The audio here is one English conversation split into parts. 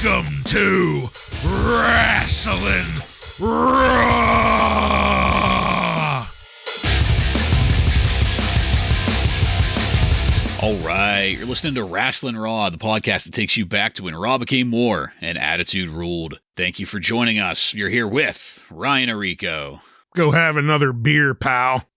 Welcome to Wrasslin Raw! All right, you're listening to Wrasslin Raw, the podcast that takes you back to when Raw became war and Attitude ruled. Thank you for joining us. You're here with Ryan Arico. Go have another beer, pal.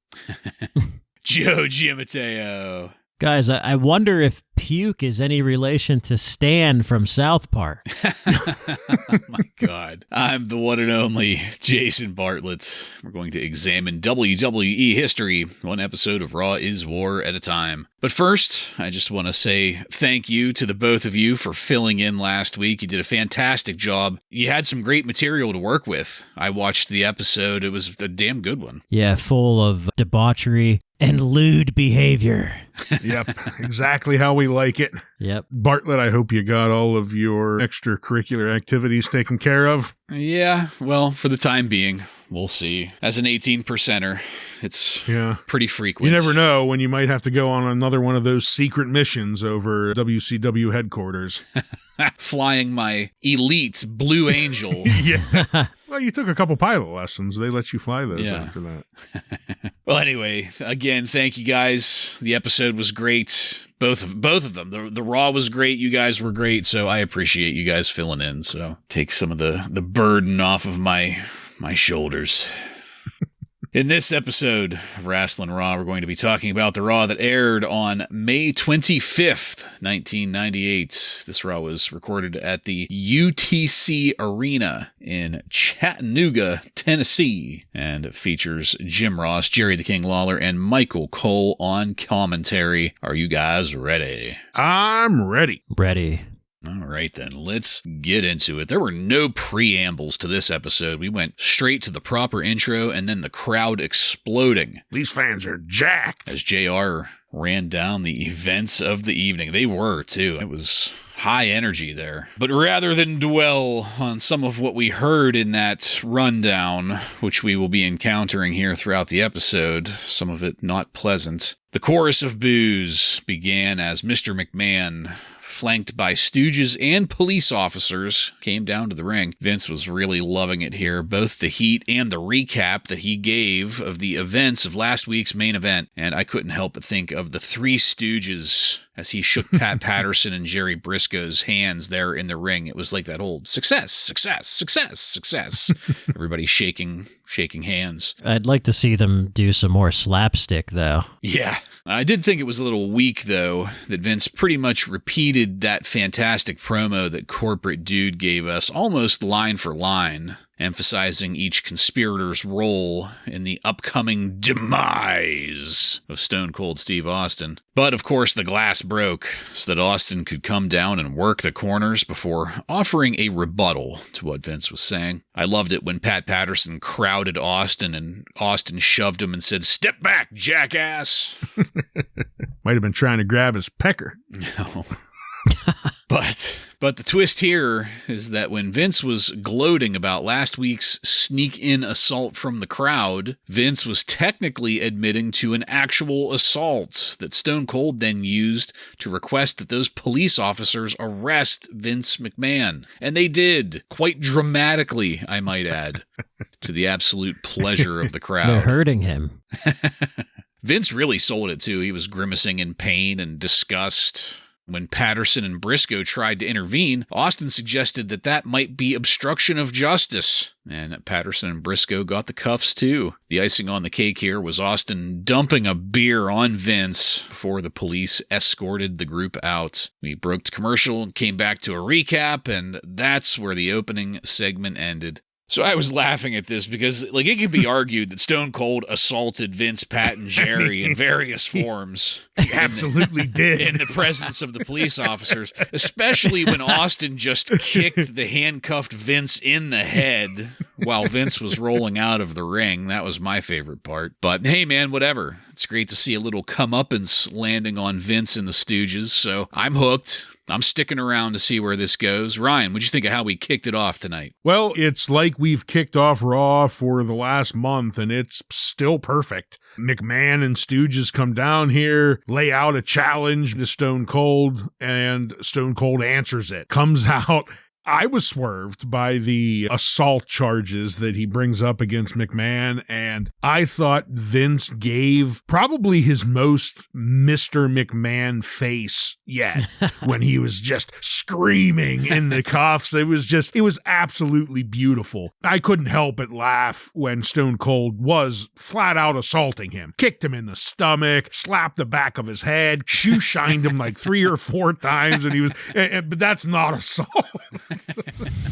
Joe Giammatteo. Guys, I wonder if puke is any relation to Stan from South Park. Oh my God. I'm the one and only Jason Bartlett. We're going to examine WWE history, one episode of Raw is War at a time. But first, I just want to say thank you to the both of you for filling in last week. You did a fantastic job. You had some great material to work with. I watched the episode. It was a damn good one. Yeah, full of debauchery and lewd behavior. Yep, exactly how we like it. Yep. Bartlett, I hope you got all of your extracurricular activities taken care of. Yeah, well, for the time being, we'll see. As an 18%er, it's pretty frequent. You never know when you might have to go on another one of those secret missions over WCW headquarters. Flying my elite Blue Angel. Yeah. Well, you took a couple pilot lessons. They let you fly those after that. Well, anyway, again, thank you guys. The episode was great. Both of them. The Raw was great. You guys were great. So I appreciate you guys filling in. So take some of the burden off of my shoulders. In this episode of Wrasslin Raw, we're going to be talking about the Raw that aired on May 25th, 1998. This Raw was recorded at the UTC Arena in Chattanooga, Tennessee, and it features Jim Ross, Jerry the King Lawler, and Michael Cole on commentary. Are you guys ready? I'm ready. Ready. All right, then, let's get into it. There were no preambles to this episode. We went straight to the proper intro and then the crowd exploding. These fans are jacked. As JR ran down the events of the evening. They were, too. It was high energy there. But rather than dwell on some of what we heard in that rundown, which we will be encountering here throughout the episode, some of it not pleasant, the chorus of boos began as Mr. McMahon, flanked by stooges and police officers, came down to the ring. Vince was really loving it here, both the heat and the recap that he gave of the events of last week's main event. And I couldn't help but think of the Three Stooges as he shook Pat Patterson and Jerry Briscoe's hands there in the ring. It was like that old success, success, success, success. Everybody shaking hands. I'd like to see them do some more slapstick, though. Yeah. I did think it was a little weak, though, that Vince pretty much repeated that fantastic promo that Corporate Dude gave us, almost line for line, emphasizing each conspirator's role in the upcoming demise of Stone Cold Steve Austin. But, of course, the glass broke so that Austin could come down and work the corners before offering a rebuttal to what Vince was saying. I loved it when Pat Patterson crowded Austin and Austin shoved him and said, "Step back, jackass." Might have been trying to grab his pecker. No. But the twist here is that when Vince was gloating about last week's sneak-in assault from the crowd, Vince was technically admitting to an actual assault that Stone Cold then used to request that those police officers arrest Vince McMahon. And they did, quite dramatically, I might add, to the absolute pleasure of the crowd. They're hurting him. Vince really sold it, too. He was grimacing in pain and disgust. When Patterson and Briscoe tried to intervene, Austin suggested that might be obstruction of justice. And Patterson and Briscoe got the cuffs, too. The icing on the cake here was Austin dumping a beer on Vince before the police escorted the group out. We broke to commercial and came back to a recap, and that's where the opening segment ended. So I was laughing at this because, it could be argued that Stone Cold assaulted Vince, Pat, and Jerry in various forms. He absolutely did. In the presence of the police officers, especially when Austin just kicked the handcuffed Vince in the head while Vince was rolling out of the ring. That was my favorite part. But hey, man, whatever. It's great to see a little comeuppance landing on Vince and the Stooges, so I'm hooked. I'm sticking around to see where this goes. Ryan, what'd you think of how we kicked it off tonight? Well, it's like we've kicked off Raw for the last month, and it's still perfect. McMahon and Stooges come down here, lay out a challenge to Stone Cold, and Stone Cold answers it. Comes out. I was swerved by the assault charges that he brings up against McMahon, and I thought Vince gave probably his most Mr. McMahon face yet when he was just screaming in the cuffs. It was absolutely beautiful. I couldn't help but laugh when Stone Cold was flat out assaulting him. Kicked him in the stomach, slapped the back of his head, shoe shined him like 3 or 4 times, but that's not assault.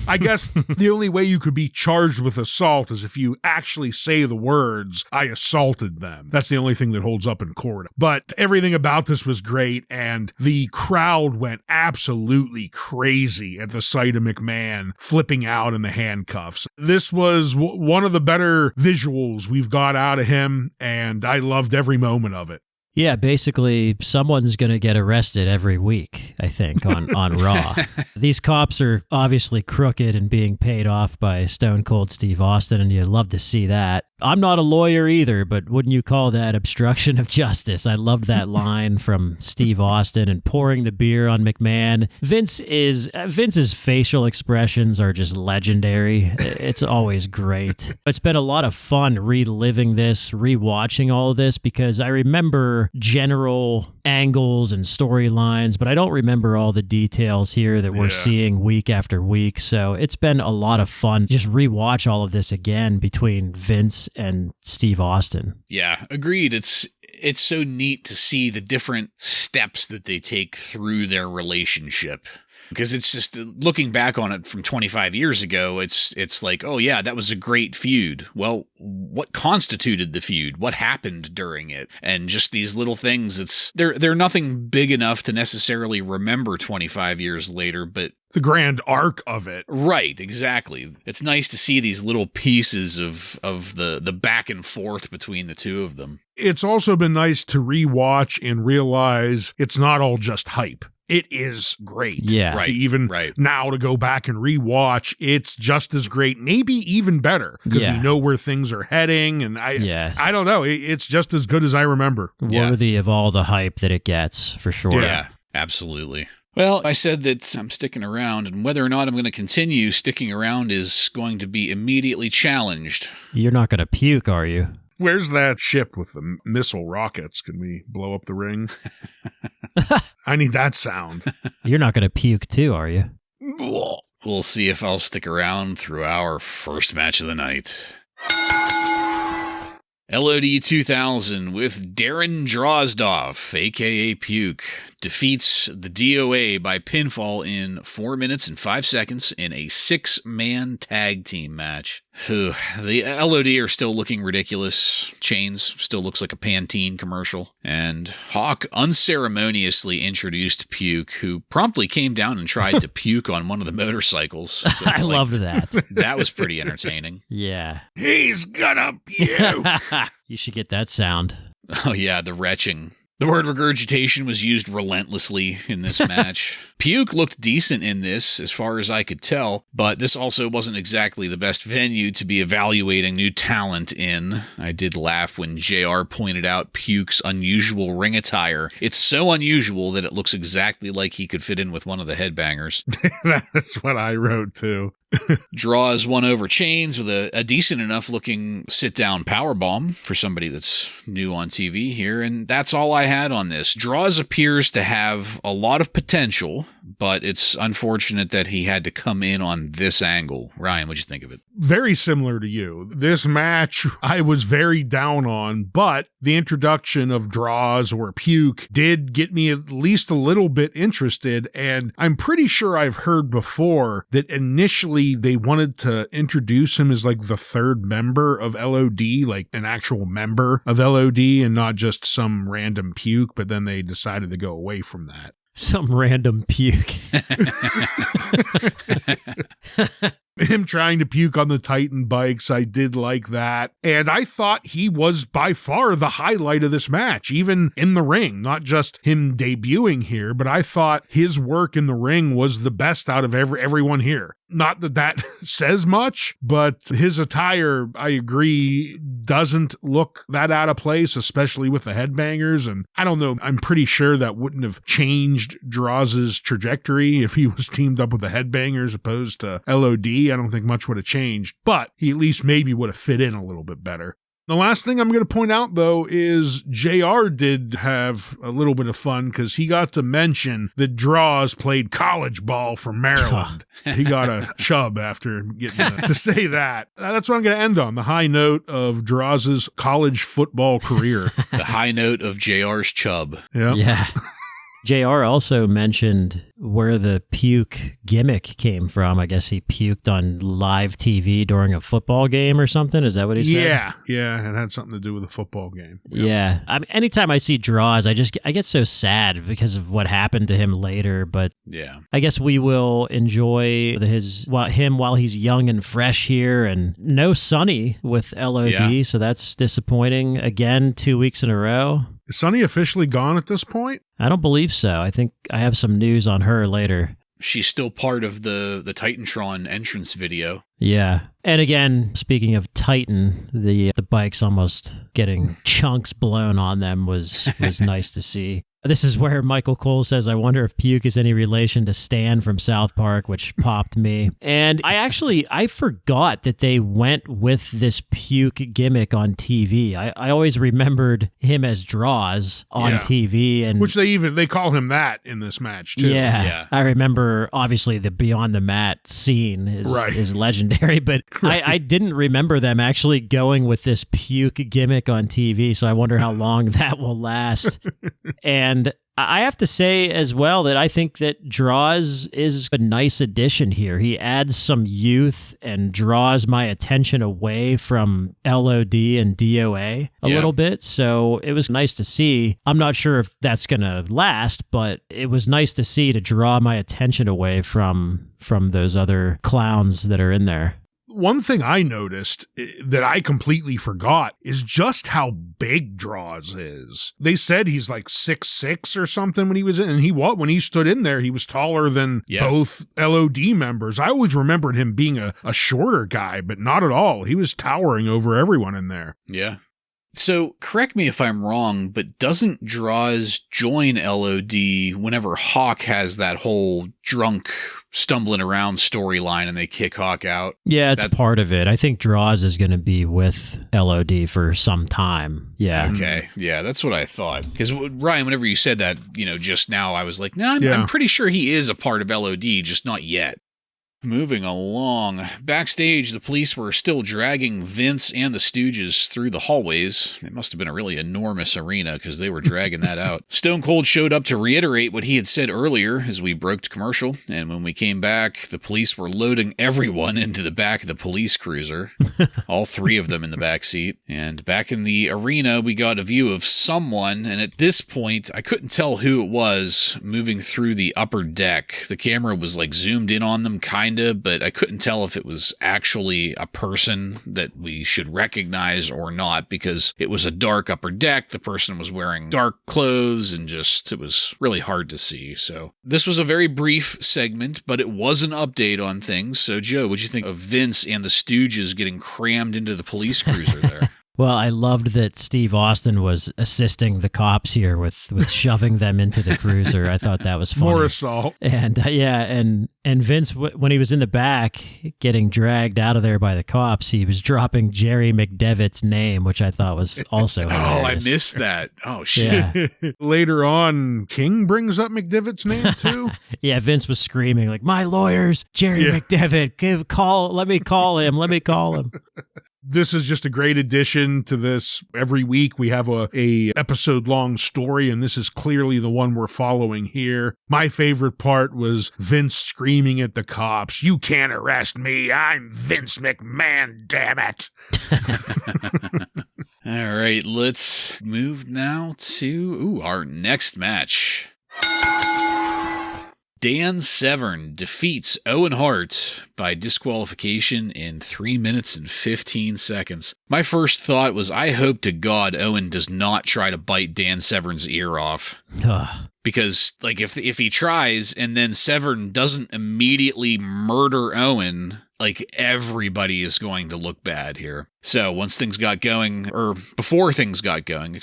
I guess the only way you could be charged with assault is if you actually say the words, "I assaulted them." That's the only thing that holds up in court. But everything about this was great, and the crowd went absolutely crazy at the sight of McMahon flipping out in the handcuffs. This was one of the better visuals we've got out of him, and I loved every moment of it. Yeah, basically, someone's going to get arrested every week, I think, on Raw. These cops are obviously crooked and being paid off by Stone Cold Steve Austin, and you'd love to see that. I'm not a lawyer either, but wouldn't you call that obstruction of justice? I loved that line from Steve Austin and pouring the beer on McMahon. Vince's facial expressions are just legendary. It's always great. It's been a lot of fun reliving this, rewatching all of this, because I remember general angles and storylines, but I don't remember all the details here that we're seeing week after week. So it's been a lot of fun. Just rewatch all of this again between Vince and Steve Austin. Yeah, agreed. It's so neat to see the different steps that they take through their relationship. Because it's just, looking back on it from 25 years ago, it's like, oh yeah, that was a great feud. Well, what constituted the feud? What happened during it? And just these little things, they're nothing big enough to necessarily remember 25 years later, but the grand arc of it. Right, exactly. It's nice to see these little pieces of the back and forth between the two of them. It's also been nice to rewatch and realize it's not all just hype. It is great. Yeah. Right. To even now to go back and rewatch, it's just as great, maybe even better, because we know where things are heading. And I don't know. It's just as good as I remember. Worthy of all the hype that it gets, for sure. Yeah, absolutely. Well, I said that I'm sticking around, and whether or not I'm going to continue sticking around is going to be immediately challenged. You're not going to puke, are you? Where's that ship with the missile rockets? Can we blow up the ring? I need that sound. You're not going to puke too, are you? We'll see if I'll stick around through our first match of the night. LOD2000 with Darren Drozdov, a.k.a. Puke, defeats the DOA by pinfall in 4 minutes and 5 seconds in a 6-man tag team match. The LOD are still looking ridiculous. Chains still looks like a Pantene commercial. And Hawk unceremoniously introduced Puke, who promptly came down and tried to puke on one of the motorcycles. So, I loved that. That was pretty entertaining. Yeah. He's gonna puke! You should get that sound. Oh yeah, the retching. The word regurgitation was used relentlessly in this match. Puke looked decent in this, as far as I could tell, but this also wasn't exactly the best venue to be evaluating new talent in. I did laugh when JR pointed out Puke's unusual ring attire. It's so unusual that it looks exactly like he could fit in with one of the Headbangers. That's what I wrote too. Draws one over Chains with a decent enough looking sit-down powerbomb for somebody that's new on TV here, and that's all I had on this. Draws appears to have a lot of potential, but it's unfortunate that he had to come in on this angle. Ryan, what'd you think of it? Very similar to you. This match I was very down on, but the introduction of Draws or Puke did get me at least a little bit interested, and I'm pretty sure I've heard before that initially they wanted to introduce him as like the third member of LOD, like an actual member of LOD and not just some random Puke, but then they decided to go away from that. Some random Puke. Him trying to puke on the Titan bikes, I did like that. And I thought he was by far the highlight of this match, even in the ring, not just him debuting here, but I thought his work in the ring was the best out of everyone here. Not that that says much, but his attire, I agree, doesn't look that out of place, especially with the Headbangers. And I don't know, I'm pretty sure that wouldn't have changed Draws's trajectory if he was teamed up with the Headbangers opposed to LOD. I don't think much would have changed, but he at least maybe would have fit in a little bit better. The last thing I'm going to point out, though, is JR did have a little bit of fun because he got to mention that Draws played college ball for Maryland. He got a chub after getting to say that. That's what I'm going to end on, the high note of Draws's college football career. The high note of JR's chub. Yep. Yeah. JR also mentioned where the puke gimmick came from. I guess he puked on live TV during a football game or something. Is that what he said? Yeah, it had something to do with a football game. Yep. Yeah. I mean, anytime I see Draws, I get so sad because of what happened to him later. But yeah, I guess we will enjoy him while he's young and fresh here. And no Sonny with LOD, so that's disappointing. Again, 2 weeks in a row. Is Sonny officially gone at this point? I don't believe so. I think I have some news on her later. She's still part of the Titantron entrance video. Yeah. And again, speaking of Titan, the bikes almost getting chunks blown on them was nice to see. This is where Michael Cole says, I wonder if Puke is any relation to Stan from South Park, which popped me. And I forgot that they went with this Puke gimmick on TV. I always remembered him as Draws on TV. And which they call him that in this match, too. Yeah. I remember, obviously, the Beyond the Mat scene is legendary, but I didn't remember them actually going with this Puke gimmick on TV, so I wonder how long that will last. And I have to say as well that I think that Draws is a nice addition here. He adds some youth and draws my attention away from LOD and DOA a little bit. So it was nice to see. I'm not sure if that's going to last, but it was nice to see to draw my attention away from those other clowns that are in there. One thing I noticed that I completely forgot is just how big Draws is. They said he's like 6'6" or something when he was in, and when he stood in there, he was taller than both LOD members. I always remembered him being a shorter guy, but not at all. He was towering over everyone in there. Yeah. So, correct me if I'm wrong, but doesn't Draws join LOD whenever Hawk has that whole drunk stumbling around storyline and they kick Hawk out? Yeah, it's part of it. I think Draws is going to be with LOD for some time. Yeah. Okay. Yeah, that's what I thought. Because, Ryan, whenever you said that, just now, I was like, no, I'm pretty sure he is a part of LOD, just not yet. Moving along. Backstage, the police were still dragging Vince and the Stooges through the hallways. It must have been a really enormous arena because they were dragging that out. Stone Cold showed up to reiterate what he had said earlier as we broke to commercial, and when we came back, the police were loading everyone into the back of the police cruiser. All three of them in the back seat. And back in the arena, we got a view of someone, and at this point, I couldn't tell who it was, moving through the upper deck. The camera was like zoomed in on them, but I couldn't tell if it was actually a person that we should recognize or not because it was a dark upper deck. The person was wearing dark clothes and it was really hard to see. So this was a very brief segment, but it was an update on things. So Joe, what'd you think of Vince and the Stooges getting crammed into the police cruiser there? Well, I loved that Steve Austin was assisting the cops here with shoving them into the cruiser. I thought that was funny. More assault. And and Vince, when he was in the back getting dragged out of there by the cops, he was dropping Jerry McDevitt's name, which I thought was also hilarious. Oh, I missed that. Oh, shit. Yeah. Later on, King brings up McDevitt's name, too? Yeah, Vince was screaming, like, my lawyers, Jerry McDevitt, let me call him. This is just a great addition to this. Every week we have a episode-long story, and this is clearly the one we're following here. My favorite part was Vince screaming at the cops, "You can't arrest me. I'm Vince McMahon, damn it." All right, let's move now to our next match. Dan Severn defeats Owen Hart by disqualification in 3 minutes and 15 seconds. My first thought was, I hope to God Owen does not try to bite Dan Severn's ear off. Because, like, if he tries and then Severn doesn't immediately murder Owen, like, everybody is going to look bad here. So once things got going, or before things got going,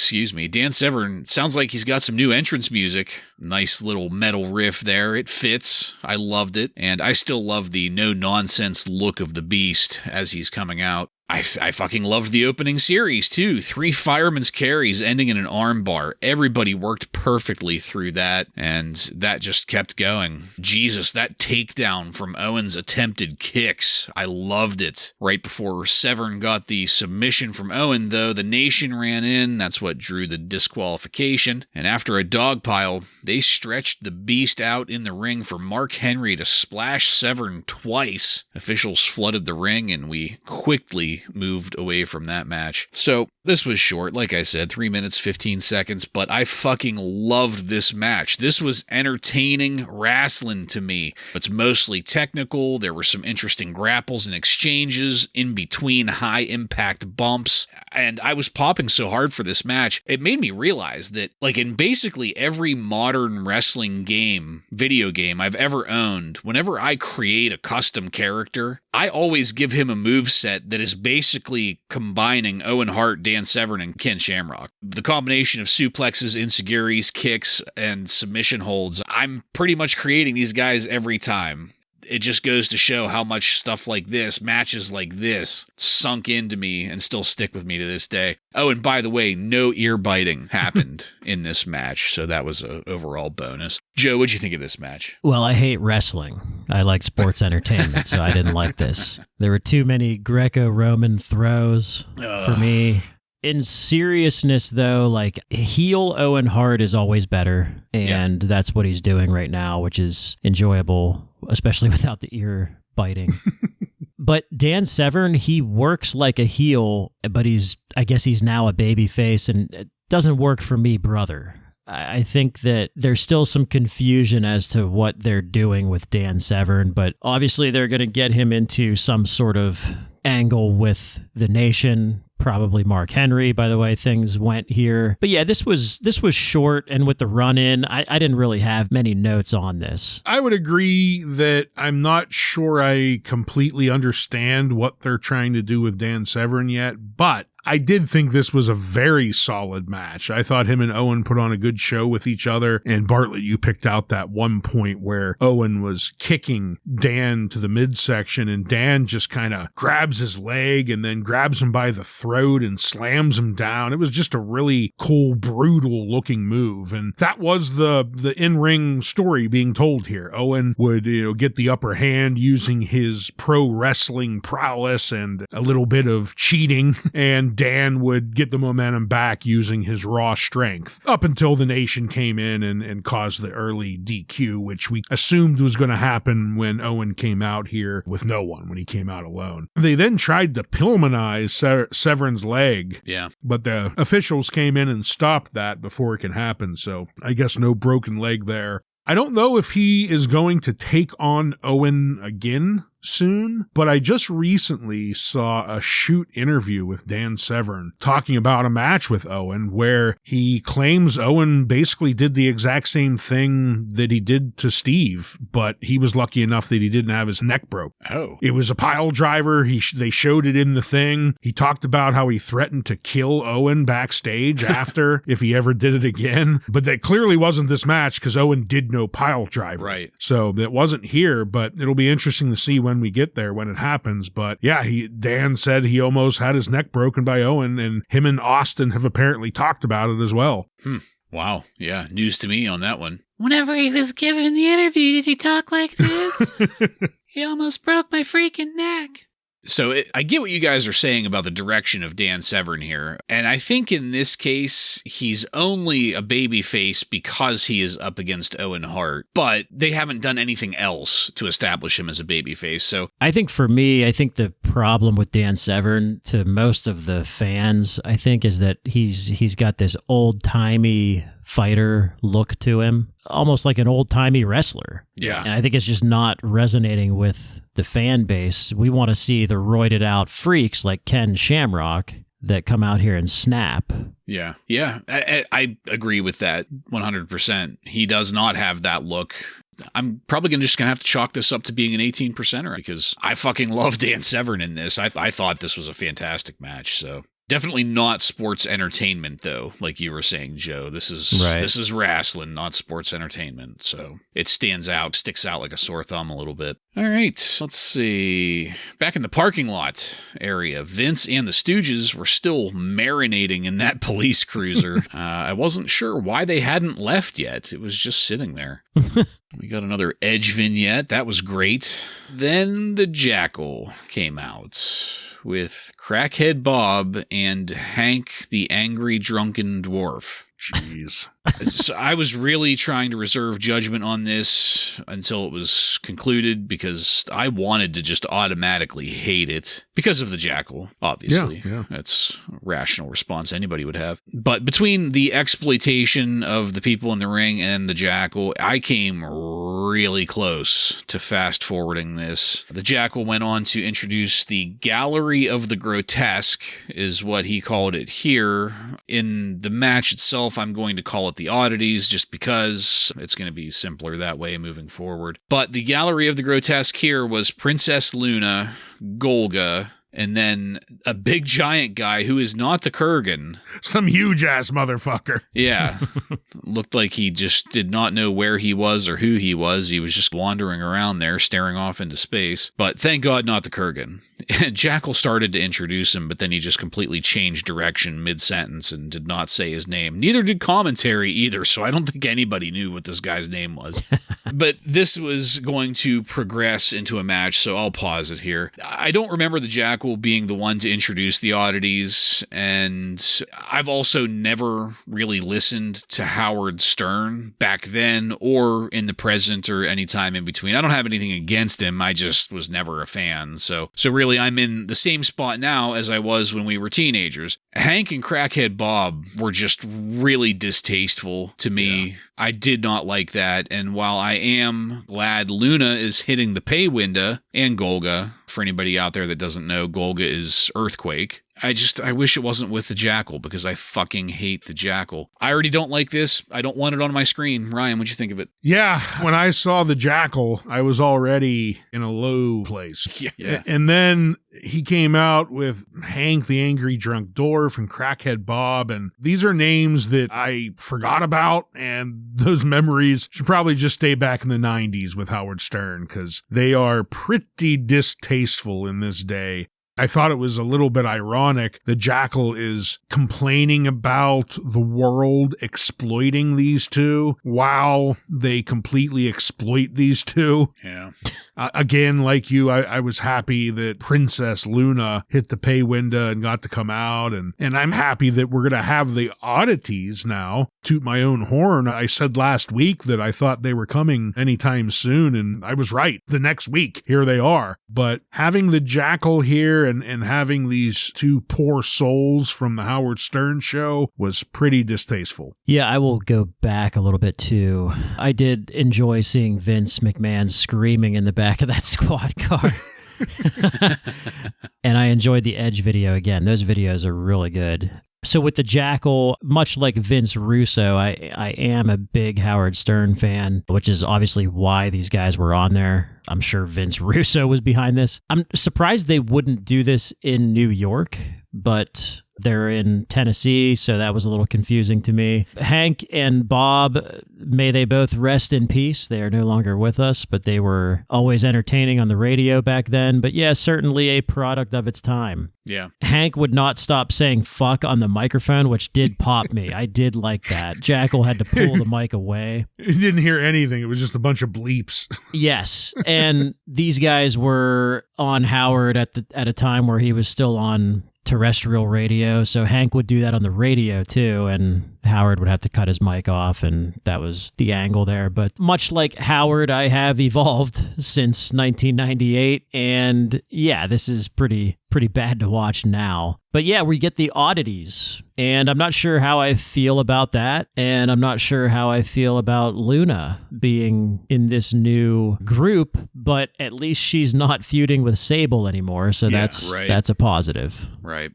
Dan Severn sounds like he's got some new entrance music. Nice little metal riff there. It fits. I loved it. And I still love the no-nonsense look of the Beast as he's coming out. I fucking loved the opening series, too. 3 fireman's carries ending in an armbar. Everybody worked perfectly through that, and that just kept going. Jesus, that takedown from Owen's attempted kicks. I loved it. Right before Severn got the submission from Owen, though, the Nation ran in. That's what drew the disqualification. And after a dogpile, they stretched the Beast out in the ring for Mark Henry to splash Severn twice. Officials flooded the ring, and we quickly moved away from that match. So this was short, like I said, 3 minutes, 15 seconds, but I fucking loved this match. This was entertaining wrestling to me. It's mostly technical. There were some interesting grapples and exchanges in between high impact bumps, and I was popping so hard for this match. It made me realize that, like, in basically every modern wrestling game, video game I've ever owned, whenever I create a custom character, I always give him a moveset that is basically combining Owen Hart, Dan Severn, and Ken Shamrock. The combination of suplexes, insecurities, kicks, and submission holds, I'm pretty much creating these guys every time. It just goes to show how much stuff like this, matches like this, sunk into me and still stick with me to this day. Oh, and by the way, no ear biting happened in this match, so that was an overall bonus. Joe, what'd you think of this match? Well, I hate wrestling. I like sports entertainment, so I didn't like this. There were too many Greco-Roman throws for me. In seriousness, though, like, heel Owen Hart is always better, and that's what he's doing right now, which is enjoyable, especially without the ear biting. But Dan Severn, he works like a heel, but I guess he's now a baby face, and it doesn't work for me, brother. I think that there's still some confusion as to what they're doing with Dan Severn, but obviously they're going to get him into some sort of angle with the Nation, probably Mark Henry, by the way things went here. But yeah, this was short, and with the run-in, I didn't really have many notes on this. I would agree that I'm not sure I completely understand what they're trying to do with Dan Severn yet, but I did think this was a very solid match. I thought him and Owen put on a good show with each other. And Bartlett, you picked out that one point where Owen was kicking Dan to the midsection, and Dan just kind of grabs his leg and then grabs him by the throat and slams him down. It was just a really cool, brutal looking move. And that was the in-ring story being told here. Owen would, get the upper hand using his pro wrestling prowess and a little bit of cheating, and Dan would get the momentum back using his raw strength up until the Nation came in and caused the early DQ, which we assumed was going to happen when Owen came out here with no one, when he came out alone. They then tried to Pillmanize Severn's leg, but the officials came in and stopped that before it could happen, so I guess no broken leg there. I don't know if he is going to take on Owen again soon, but I just recently saw a shoot interview with Dan Severn talking about a match with Owen where he claims Owen basically did the exact same thing that he did to Steve, but he was lucky enough that he didn't have his neck broke. Oh. It was a pile driver. They showed it in the thing. He talked about how he threatened to kill Owen backstage after if he ever did it again, but that clearly wasn't this match because Owen did no pile driver. Right. So that wasn't here, but it'll be interesting to see when we get there, when it happens. But yeah, Dan said he almost had his neck broken by Owen, and him and Austin have apparently talked about it as well. Wow. Yeah, news to me on that one. Whenever he was giving the interview, did he talk like this? He almost broke my freaking neck. So I get what you guys are saying about the direction of Dan Severn here, and I think in this case, he's only a babyface because he is up against Owen Hart, but they haven't done anything else to establish him as a babyface, so... I think for me, I think the problem with Dan Severn to most of the fans, I think, is that he's got this old-timey fighter look to him, almost like an old-timey wrestler. Yeah. And I think it's just not resonating with the fan base. We want to see the roided out freaks like Ken Shamrock that come out here and snap. Yeah. I agree with that 100%. He does not have that look. I'm probably just going to have to chalk this up to being an 18%er because I fucking love Dan Severn in this. I thought this was a fantastic match. So definitely not sports entertainment, though, like you were saying, Joe. This is wrestling, not sports entertainment. So it sticks out like a sore thumb a little bit. All right, let's see. Back in the parking lot area, Vince and the Stooges were still marinating in that police cruiser. I wasn't sure why they hadn't left yet. It was just sitting there. We got another Edge vignette. That was great. Then the Jackyl came out with Crackhead Bob and Hank the Angry Drunken Dwarf. Jeez. So I was really trying to reserve judgment on this until it was concluded because I wanted to just automatically hate it because of the Jackyl, obviously. Yeah. That's a rational response anybody would have. But between the exploitation of the people in the ring and the Jackyl, I came really close to fast forwarding this. The Jackyl went on to introduce the Gallery of the Grotesque, is what he called it here. In the match itself, I'm going to call it the Oddities just because it's going to be simpler that way moving forward. But the Gallery of the Grotesque here was Princess Luna, Golga, and then a big giant guy who is not the Kurgan. Some huge-ass motherfucker. Yeah. Looked like he just did not know where he was or who he was. He was just wandering around there, staring off into space. But thank God not the Kurgan. Jackyl started to introduce him, but then he just completely changed direction mid-sentence and did not say his name. Neither did commentary either, so I don't think anybody knew what this guy's name was. But this was going to progress into a match, so I'll pause it here. I don't remember the Jackyl being the one to introduce the Oddities, and I've also never really listened to Howard Stern back then or in the present or any time in between. I don't have anything against him, I just was never a fan. So really I'm in the same spot now as I was when we were teenagers. Hank and Crackhead Bob were just really distasteful to me. Yeah. I did not like that, and while I am glad Luna is hitting the pay window, and Golga, for anybody out there that doesn't know, Golga is Earthquake, I wish it wasn't with the Jackyl because I fucking hate the Jackyl. I already don't like this. I don't want it on my screen. Ryan, what'd you think of it? Yeah, when I saw the Jackyl, I was already in a low place. Yeah. And then he came out with Hank the Angry Drunk Dwarf and Crackhead Bob, and these are names that I forgot about, and those memories should probably just stay back in the 90s with Howard Stern because they are pretty distasteful in this day. I thought it was a little bit ironic that Jackyl is complaining about the world exploiting these two while they completely exploit these two. Yeah. Again, like you, I was happy that Princess Luna hit the pay window and got to come out, and I'm happy that we're going to have the Oddities now. Toot my own horn. I said last week that I thought they were coming anytime soon, and I was right. The next week, here they are. But having the Jackyl here and having these two poor souls from the Howard Stern show was pretty distasteful. Yeah, I will go back a little bit too. I did enjoy seeing Vince McMahon screaming in the back of that squad car. And I enjoyed the Edge video again. Those videos are really good. So with the Jackyl, much like Vince Russo, I am a big Howard Stern fan, which is obviously why these guys were on there. I'm sure Vince Russo was behind this. I'm surprised they wouldn't do this in New York, but they're in Tennessee, so that was a little confusing to me. Hank and Bob, may they both rest in peace. They are no longer with us, but they were always entertaining on the radio back then. But yeah, certainly a product of its time. Yeah. Hank would not stop saying fuck on the microphone, which did pop me. I did like that. Jackyl had to pull the mic away. You didn't hear anything. It was just a bunch of bleeps. Yes. And these guys were on Howard at a time where he was still on terrestrial radio, so Hank would do that on the radio too, and Howard would have to cut his mic off, and that was the angle there. But much like Howard, I have evolved since 1998, and yeah, this is pretty bad to watch now. But yeah, we get the Oddities. And I'm not sure how I feel about that. And I'm not sure how I feel about Luna being in this new group, but at least she's not feuding with Sable anymore. So that's a positive. Right.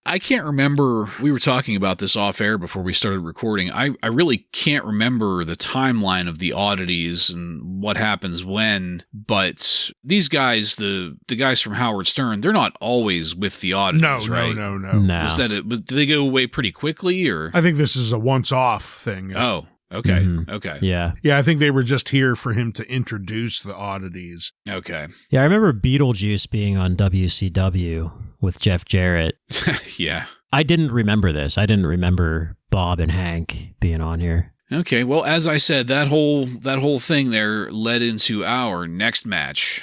I can't remember, we were talking about this off air before we started recording. I really can't remember the timeline of the Oddities and what happens when, but these guys, the guys from Howard Stern, they're not always with the Oddities, right? No. Was that it? Did they go away pretty quickly, or? I think this is a once-off thing. Oh. Okay. Mm-hmm. Okay. Yeah. Yeah, I think they were just here for him to introduce the Oddities. Okay. Yeah, I remember Beetlejuice being on WCW with Jeff Jarrett. Yeah. I didn't remember this. I didn't remember Bob and Hank being on here. Okay. Well, as I said, that whole thing there led into our next match.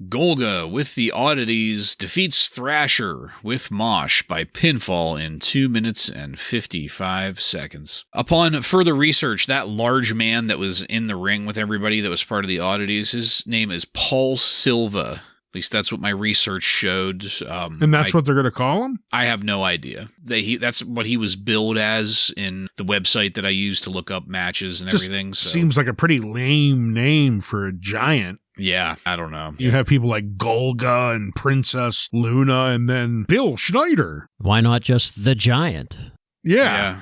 Golga with the Oddities defeats Thrasher with Mosh by pinfall in 2 minutes and 55 seconds. Upon further research, that large man that was in the ring with everybody that was part of the Oddities, his name is Paul Silva. At least that's what my research showed. And that's what they're going to call him? I have no idea. That's what he was billed as in the website that I used to look up matches and everything. So. Seems like a pretty lame name for a giant. Yeah, I don't know. You have people like Golga and Princess Luna and then Bill Schneider. Why not just the Giant? Yeah.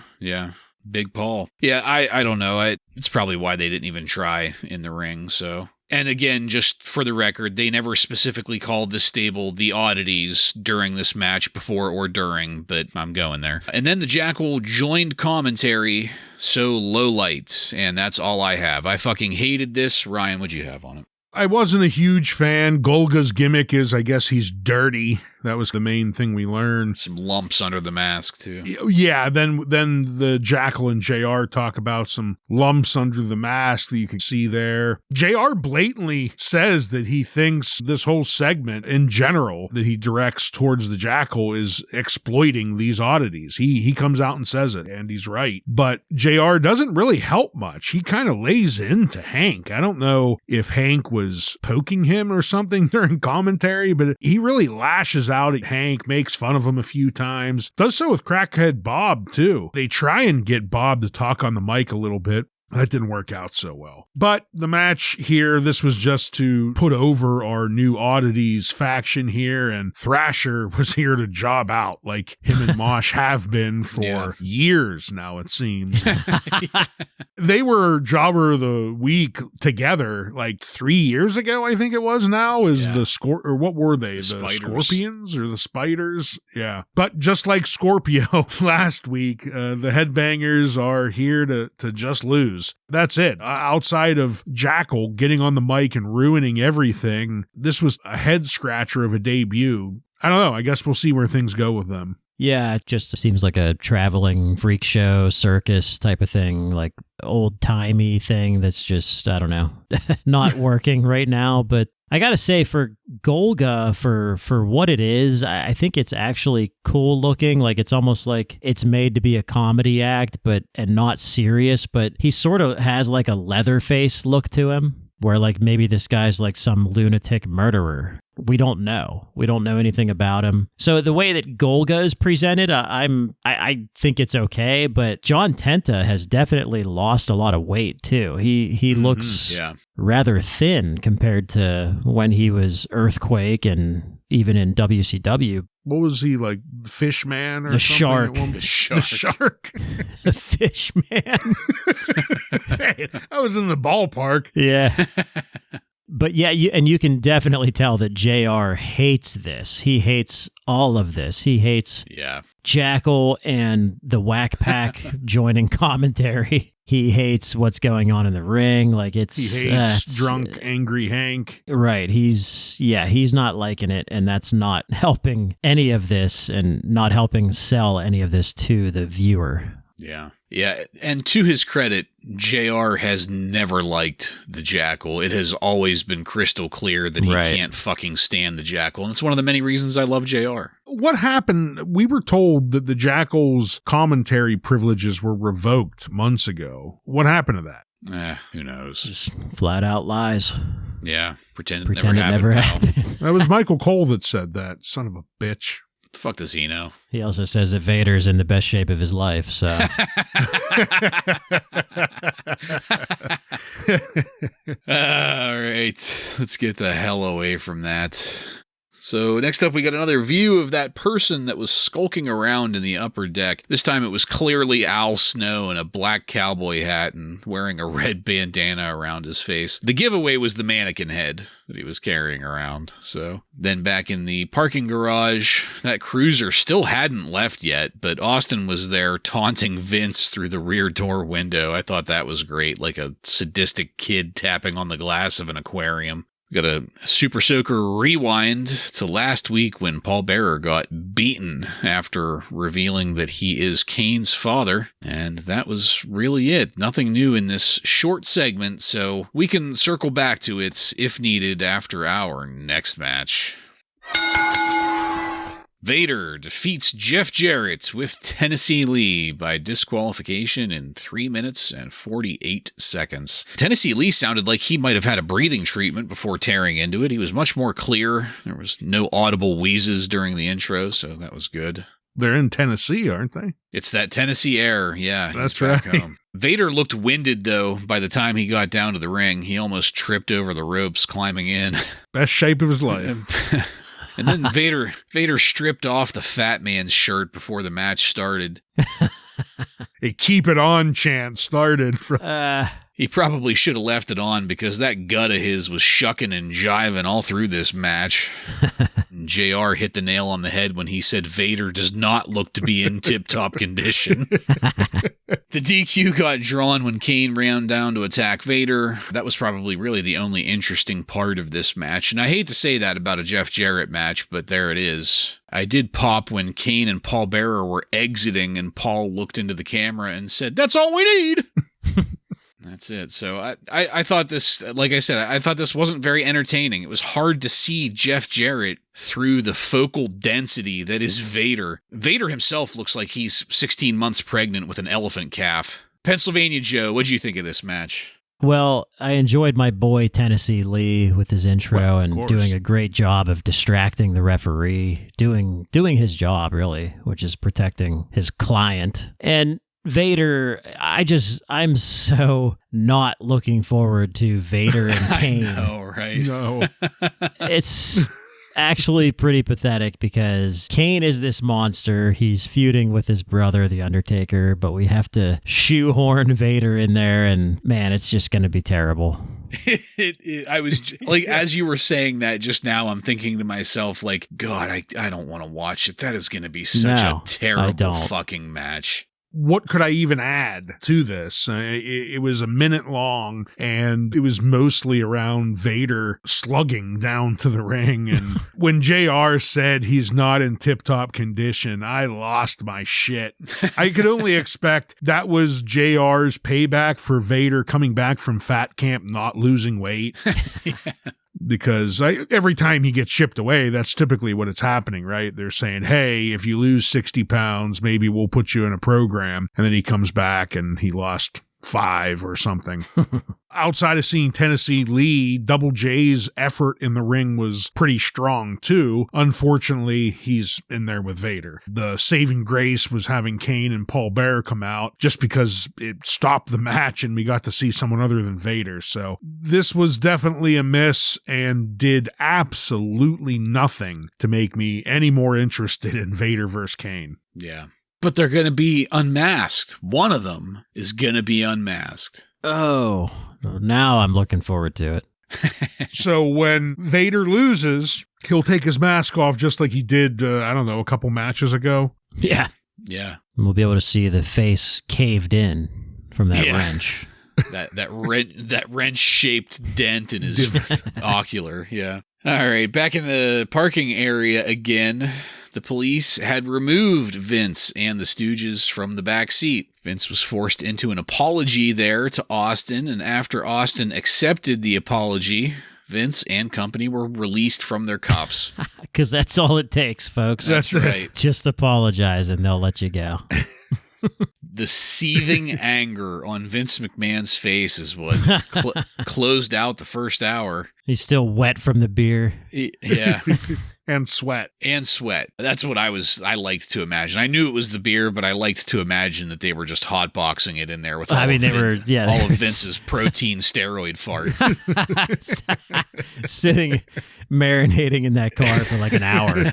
Big Paul. Yeah, I don't know. It's probably why they didn't even try in the ring, so... And again, just for the record, they never specifically called this stable the Oddities during this match, before or during, but I'm going there. And then the Jackyl joined commentary, so low light, and that's all I have. I fucking hated this. Ryan, what'd you have on it? I wasn't a huge fan. Golga's gimmick is, I guess he's dirty. That was the main thing we learned. Some lumps under the mask, too. Yeah, then the Jackyl and JR talk about some lumps under the mask that you can see there. JR blatantly says that he thinks this whole segment in general that he directs towards the Jackyl is exploiting these Oddities. He comes out and says it, and he's right. But JR doesn't really help much. He kind of lays into Hank. I don't know if Hank was poking him or something during commentary, but he really lashes out at Hank, makes fun of him a few times. Does so with Crackhead Bob, too. They try and get Bob to talk on the mic a little bit. That didn't work out so well. But the match here, this was just to put over our new Oddities faction here, and Thrasher was here to job out like him and Mosh have been for years now, it seems. They were Jobber of the Week together like 3 years ago, I think it was now, or what were they? The Scorpions or the Spiders? Yeah. But just like Scorpio last week, the Headbangers are here to just lose. That's it. Outside of Jackyl getting on the mic and ruining everything, this was a head scratcher of a debut. I don't know. I guess we'll see where things go with them. Yeah, it just seems like a traveling freak show, circus type of thing, like old-timey thing that's just, I don't know, not working right now. But I gotta say, for Golga, for what it is, I think it's actually cool looking. Like, it's almost like it's made to be a comedy act, and not serious. But he sort of has like a Leatherface look to him, where like maybe this guy's like some lunatic murderer. We don't know. We don't know anything about him. So the way that Golga is presented, I think it's okay. But John Tenta has definitely lost a lot of weight too. He looks rather thin compared to when he was Earthquake and even in WCW. What was he, like, Fish Man or the something? The Shark. The Fish Man. Hey, I was in the ballpark. Yeah. But yeah, you can definitely tell that JR hates this. He hates all of this. He hates Jackyl and the Whack Pack joining commentary. He hates what's going on in the ring. Like he hates drunk, angry Hank. Right. He's not liking it, and that's not helping any of this and not helping sell any of this to the viewer. Yeah. Yeah. And to his credit, JR has never liked the Jackyl. It has always been crystal clear that he can't fucking stand the Jackyl. And it's one of the many reasons I love JR. What happened? We were told that the Jackyl's commentary privileges were revoked months ago. What happened to that? Who knows? Just flat out lies. Yeah. Pretend it never happened. That was Michael Cole that said that. Son of a bitch. The fuck does he know? He also says that Vader's in the best shape of his life, so. All right, let's get the hell away from that. So next up, we got another view of that person that was skulking around in the upper deck. This time it was clearly Al Snow in a black cowboy hat and wearing a red bandana around his face. The giveaway was the mannequin head that he was carrying around. So then back in the parking garage, that cruiser still hadn't left yet, but Austin was there taunting Vince through the rear door window. I thought that was great, like a sadistic kid tapping on the glass of an aquarium. Got a Super Soaker rewind to last week when Paul Bearer got beaten after revealing that he is Kane's father. And that was really it. Nothing new in this short segment, so we can circle back to it if needed after our next match. Vader defeats Jeff Jarrett with Tennessee Lee by disqualification in 3 minutes and 48 seconds. Tennessee Lee sounded like he might have had a breathing treatment before tearing into it. He was much more clear. There was no audible wheezes during the intro, so that was good. They're in Tennessee, aren't they? It's that Tennessee air, yeah. That's right. Home. Vader looked winded, though, by the time he got down to the ring. He almost tripped over the ropes climbing in. Best shape of his life. And then Vader stripped off the fat man's shirt before the match started. A keep it on chant started from... He probably should have left it on because that gut of his was shucking and jiving all through this match. JR hit the nail on the head when he said Vader does not look to be in tip-top condition. The DQ got drawn when Kane ran down to attack Vader. That was probably really the only interesting part of this match. And I hate to say that about a Jeff Jarrett match, but there it is. I did pop when Kane and Paul Bearer were exiting and Paul looked into the camera and said, "That's all we need." That's it. So I thought this, like I said, I thought this wasn't very entertaining. It was hard to see Jeff Jarrett through the focal density that is Vader. Vader himself looks like he's 16 months pregnant with an elephant calf. Pennsylvania Joe, what'd you think of this match? Well, I enjoyed my boy Tennessee Lee with his intro and course. doing a great job of distracting the referee, doing his job, really, which is protecting his client. And Vader, I'm so not looking forward to Vader and Kane. I know, right? No. It's actually pretty pathetic because Kane is this monster. He's feuding with his brother, the Undertaker, but we have to shoehorn Vader in there, and man, it's just going to be terrible. I was like, as you were saying that just now, I'm thinking to myself, like, God, I don't want to watch it. That is going to be such a terrible fucking match. What could I even add to this? It was a minute long, and it was mostly around Vader slugging down to the ring. And when JR said he's not in tip-top condition, I lost my shit. I could only expect that was JR's payback for Vader coming back from fat camp not losing weight. Yeah. Because every time he gets shipped away, that's typically what it's happening, right? They're saying, hey, if you lose 60 pounds, maybe we'll put you in a program. And then he comes back and he lost 5 or something. Outside of seeing Tennessee Lee, Double J's effort in the ring was pretty strong too. Unfortunately, he's in there with Vader. The saving grace was having Kane and Paul Bearer come out just because it stopped the match and we got to see someone other than Vader. So this was definitely a miss and did absolutely nothing to make me any more interested in Vader versus Kane. Yeah. But they're going to be unmasked. One of them is going to be unmasked. Oh, now I'm looking forward to it. So when Vader loses, he'll take his mask off just like he did, a couple matches ago. Yeah. Yeah. And we'll be able to see the face caved in from that wrench. that wrench-shaped dent in his ocular. Yeah. All right. Back in the parking area again. The police had removed Vince and the Stooges from the back seat. Vince was forced into an apology there to Austin, and after Austin accepted the apology, Vince and company were released from their cuffs. Because that's all it takes, folks. That's right. Just apologize and they'll let you go. The seething anger on Vince McMahon's face is what closed out the first hour. He's still wet from the beer. Yeah. And sweat. And sweat. That's what I liked to imagine. I knew it was the beer, but I liked to imagine that they were just hotboxing it in there with all of Vince's protein steroid farts. Sitting, marinating in that car for like an hour.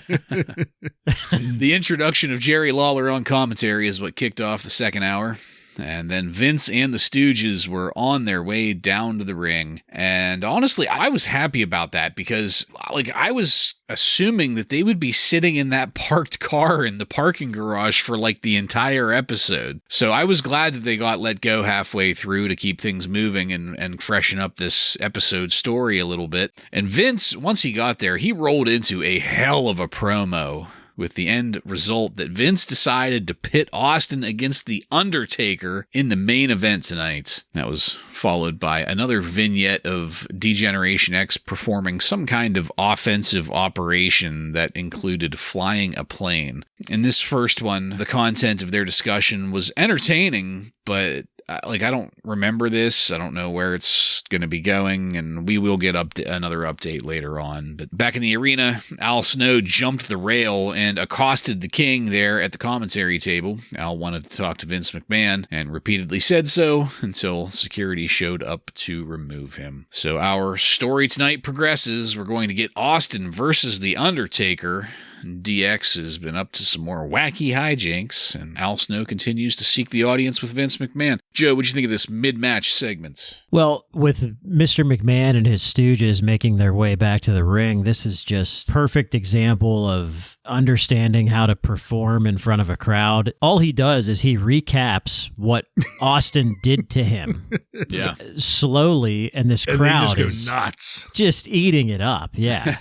The introduction of Jerry Lawler on commentary is what kicked off the second hour. And then Vince and the Stooges were on their way down to the ring. And honestly, I was happy about that because, like, I was assuming that they would be sitting in that parked car in the parking garage for, like, the entire episode. So I was glad that they got let go halfway through to keep things moving and freshen up this episode story a little bit. And Vince, once he got there, he rolled into a hell of a promo, with the end result that Vince decided to pit Austin against The Undertaker in the main event tonight. That was followed by another vignette of D-Generation X performing some kind of offensive operation that included flying a plane. In this first one, the content of their discussion was entertaining, but I don't remember this. I don't know where it's going to be going, and we will get another update later on. But back in the arena, Al Snow jumped the rail and accosted the King there at the commentary table. Al wanted to talk to Vince McMahon and repeatedly said so until security showed up to remove him. So our story tonight progresses. We're going to get Austin versus The Undertaker. DX has been up to some more wacky hijinks, and Al Snow continues to seek the audience with Vince McMahon. Joe, what'd you think of this mid-match segment? Well, with Mr. McMahon and his stooges making their way back to the ring, this is just perfect example of understanding how to perform in front of a crowd. All he does is he recaps what Austin did to him. Yeah. Slowly, and this crowd just is go nuts. Just eating it up, yeah.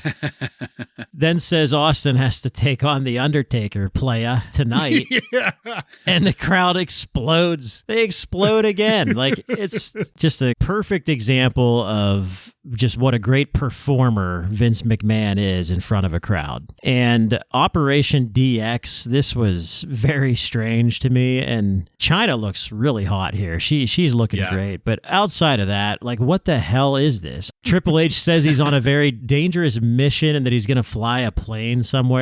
Then says Austin has to take on The Undertaker, playa, tonight. Yeah. And the crowd explodes. They explode again. Like, it's just a perfect example of just what a great performer Vince McMahon is in front of a crowd. And Operation DX, this was very strange to me. And Chyna looks really hot here. She's looking great. But outside of that, like, what the hell is this? Triple H says he's on a very dangerous mission and that he's going to fly a plane somewhere.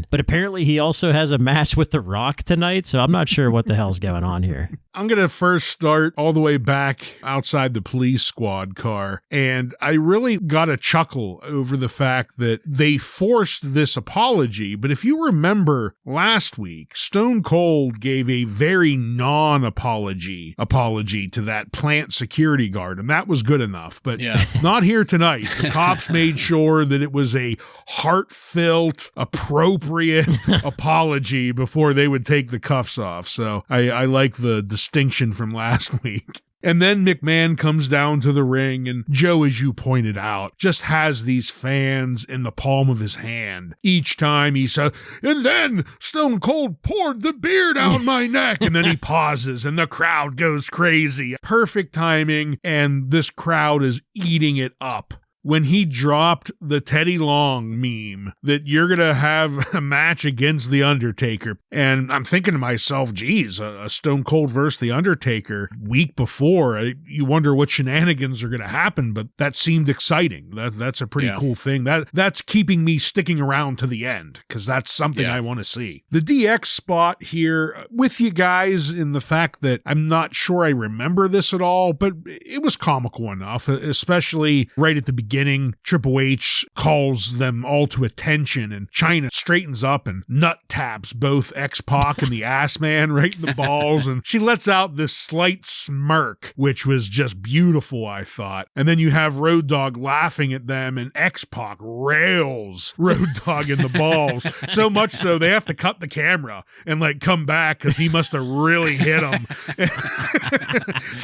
But apparently he also has a match with The Rock tonight. So I'm not sure what the hell's going on here. I'm going to first start all the way back outside the police squad car. And I really got a chuckle over the fact that they forced this apology. But if you remember last week, Stone Cold gave a very non-apology to that plant security guard. And that was good enough. But not here tonight. The cops made sure that it was a heartfelt, appropriate apology before they would take the cuffs off. So I like the distinction from last week. And then McMahon comes down to the ring, and Joe, as you pointed out, just has these fans in the palm of his hand. Each time he says, and then Stone Cold poured the beer down my neck. And then he pauses, and the crowd goes crazy. Perfect timing, and this crowd is eating it up. When he dropped the Teddy Long meme that you're going to have a match against The Undertaker. And I'm thinking to myself, geez, a Stone Cold versus The Undertaker week before. You wonder what shenanigans are going to happen, but that seemed exciting. That's a pretty cool thing. That's keeping me sticking around to the end because that's something I want to see. The DX spot here with you guys in the fact that I'm not sure I remember this at all, but it was comical enough, especially right at the beginning. Triple H calls them all to attention, and Chyna straightens up and nut taps both X-Pac and the ass man right in the balls, and she lets out this slight smirk, which was just beautiful, I thought. And then you have Road Dogg laughing at them, and X-Pac rails Road Dogg in the balls, so much so they have to cut the camera and like come back because he must have really hit him.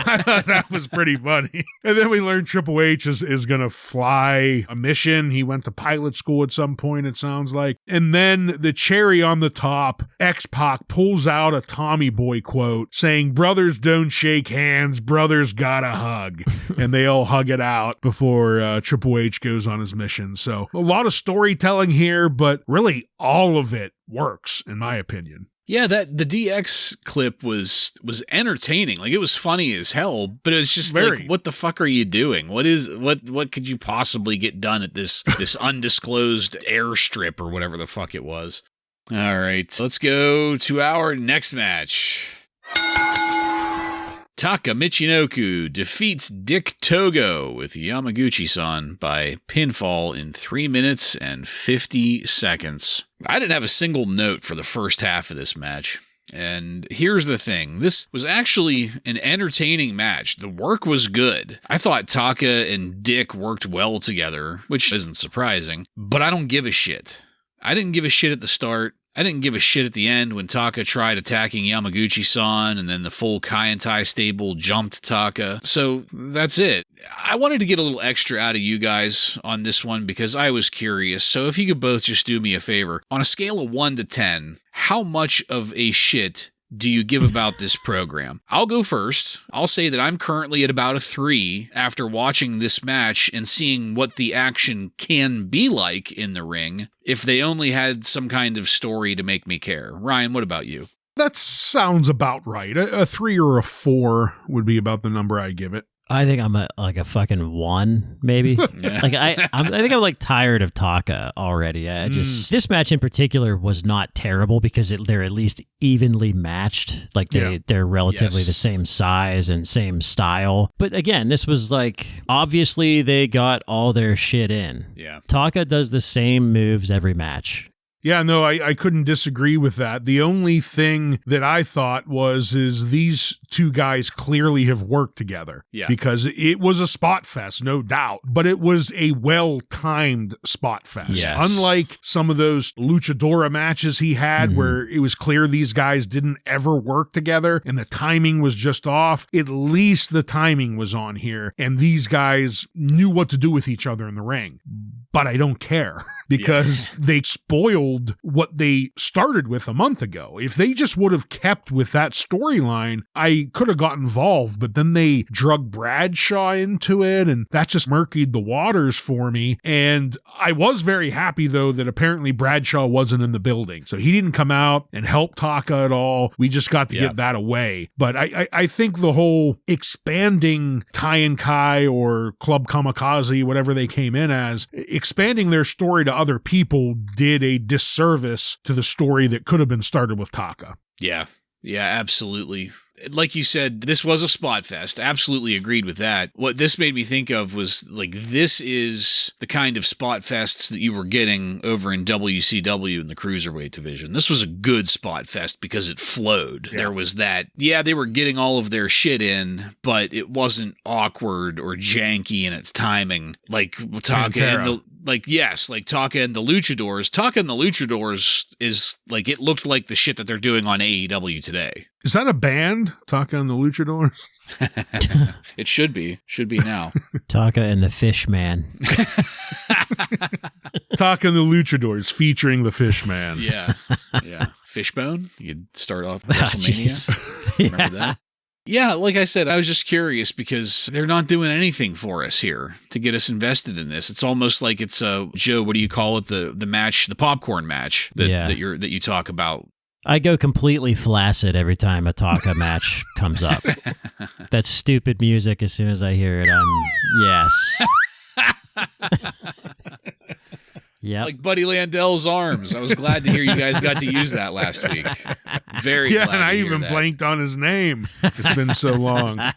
I thought that was pretty funny. And then we learn Triple H is going to fly a mission. He went to pilot school at some point, it sounds like. And then the cherry on the top, X-Pac pulls out a Tommy Boy quote saying, brothers don't shake hands, brothers gotta hug. And they all hug it out before Triple H goes on his mission. So a lot of storytelling here, but really all of it works, in my opinion. Yeah, the DX clip was entertaining. Like, it was funny as hell, but it was just like, what the fuck are you doing? What could you possibly get done at this undisclosed airstrip or whatever the fuck it was? All right, let's go to our next match. Taka Michinoku defeats Dick Togo with Yamaguchi-san by pinfall in 3 minutes and 50 seconds. I didn't have a single note for the first half of this match. And here's the thing. This was actually an entertaining match. The work was good. I thought Taka and Dick worked well together, which isn't surprising, but I don't give a shit. I didn't give a shit at the start. I didn't give a shit at the end when Taka tried attacking Yamaguchi-san and then the full Kaientai stable jumped Taka. So that's it. I wanted to get a little extra out of you guys on this one because I was curious. So if you could both just do me a favor. On a scale of 1 to 10, how much of a shit do you give about this program? I'll go first. I'll say that I'm currently at about a 3 after watching this match and seeing what the action can be like in the ring if they only had some kind of story to make me care. Ryan, what about you? That sounds about right. A 3 or a 4 would be about the number I give it. I think I'm like a fucking 1, maybe. Like I think I'm like tired of Taka already. This match in particular was not terrible because they're at least evenly matched. Like they're relatively the same size and same style. But again, this was like obviously they got all their shit in. Yeah, Taka does the same moves every match. Yeah, no, I couldn't disagree with that. The only thing that I thought is these two guys clearly have worked together. Yeah. Because it was a spot fest, no doubt, but it was a well-timed spot fest. Yes. Unlike some of those luchadora matches he had where it was clear these guys didn't ever work together and the timing was just off, at least the timing was on here and these guys knew what to do with each other in the ring. But I don't care because they spoiled what they started with a month ago. If they just would have kept with that storyline, I could have got involved, but then they drug Bradshaw into it and that just murkied the waters for me. And I was very happy though that apparently Bradshaw wasn't in the building. So he didn't come out and help Taka at all. We just got to get that away. But I think the whole expanding Tai and Kai or Club Kamikaze, whatever they came in as, expanding their story to other people did a disservice to the story that could have been started with Taka. Yeah, absolutely. Like you said, this was a spot fest. Absolutely agreed with that. What this made me think of was, like, this is the kind of spot fests that you were getting over in WCW in the Cruiserweight division. This was a good spot fest because it flowed. Yeah. There was that, they were getting all of their shit in, but it wasn't awkward or janky in its timing. Like Taka and the... Taka and the Luchadors. Taka and the Luchadors is, like, it looked like the shit that they're doing on AEW today. Is that a band, Taka and the Luchadors? It should be. Should be now. Taka and the Fishman. Taka and the Luchadors featuring the Fishman. Yeah. Fishbone? You'd start off WrestleMania. Remember that? Yeah, like I said, I was just curious because they're not doing anything for us here to get us invested in this. It's almost like it's Joe, what do you call it? The match, the popcorn match that you talk about. I go completely flaccid every time a Taka match comes up. That stupid music, as soon as I hear it, yes. Yeah, like Buddy Landell's arms. I was glad to hear you guys got to use that last week. Very glad. Yeah, and I even blanked on his name. It's been so long.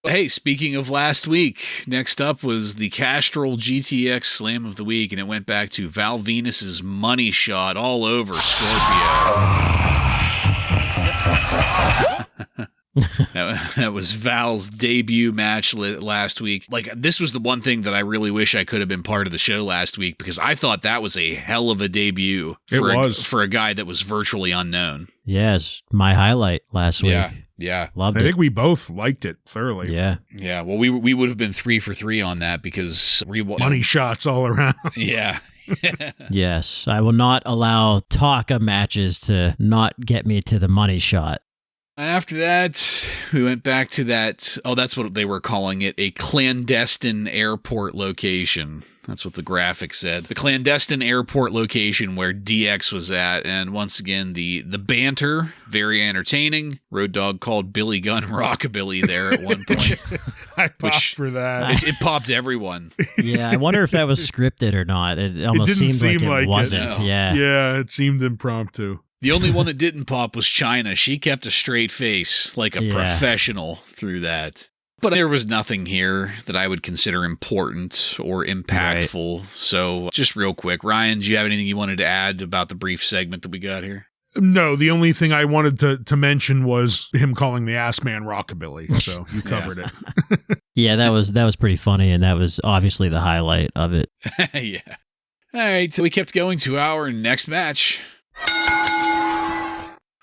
Hey, speaking of last week, next up was the Castrol GTX Slam of the Week, and it went back to Val Venus's money shot all over Scorpio. That was Val's debut match last week. Like, this was the one thing that I really wish I could have been part of the show last week because I thought that was a hell of a debut for a guy that was virtually unnknown. Yes, my highlight last week. Yeah. Loved it. I think we both liked it thoroughly. Yeah. Yeah, well, we would have been 3 for 3 on that because... money shots all around. Yeah. Yes, I will not allow Taka matches to not get me to the money shot. After that, we went back to that. Oh, that's what they were calling it, a clandestine airport location. That's what the graphic said. The clandestine airport location where DX was at. And once again, the banter, very entertaining. Road Dogg called Billy Gunn Rockabilly there at one point. I popped for that. It popped everyone. Yeah, I wonder if that was scripted or not. It almost didn't seemed seem like it like it. wasn't. No. Yeah. Yeah, it seemed impromptu. The only one that didn't pop was China. She kept a straight face like a professional through that. But there was nothing here that I would consider important or impactful. Right. So just real quick, Ryan, do you have anything you wanted to add about the brief segment that we got here? No, the only thing I wanted to mention was him calling the ass man Rockabilly. So you covered it. Yeah, that was pretty funny, and that was obviously the highlight of it. Yeah. All right, so we kept going to our next match.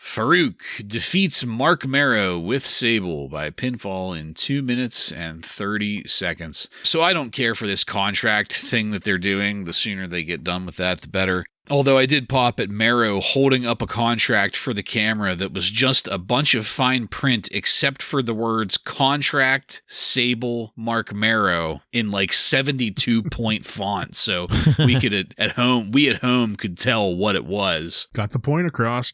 Farouk defeats Mark Marrow with Sable by pinfall in 2 minutes and 30 seconds. So I don't care for this contract thing that they're doing. The sooner they get done with that, the better. Although I did pop at Marrow holding up a contract for the camera that was just a bunch of fine print except for the words contract, Sable, Mark Marrow in like 72-point font. So we could at home could tell what it was. Got the point across.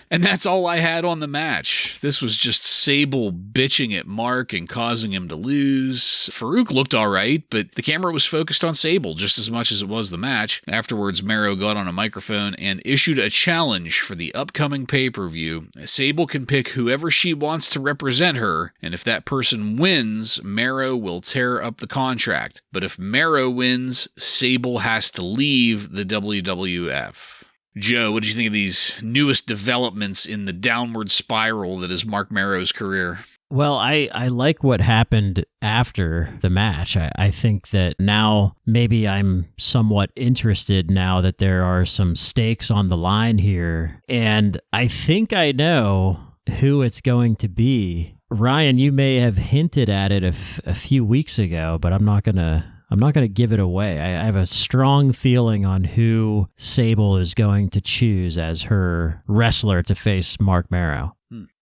And that's all I had on the match. This was just Sable bitching at Mark and causing him to lose. Farouk looked all right, but the camera was focused on Sable just as much as it was the match. Afterwards, Marrow got on a microphone and issued a challenge for the upcoming pay-per-view. Sable can pick whoever she wants to represent her, and if that person wins, Marrow will tear up the contract. But if Marrow wins, Sable has to leave the WWF. Joe, what did you think of these newest developments in the downward spiral that is Mark Marrow's career? Well, I like what happened after the match. I think that now maybe I'm somewhat interested now that there are some stakes on the line here. And I think I know who it's going to be. Ryan, you may have hinted at it a few weeks ago, but I'm not gonna give it away. I have a strong feeling on who Sable is going to choose as her wrestler to face Mark Marrow.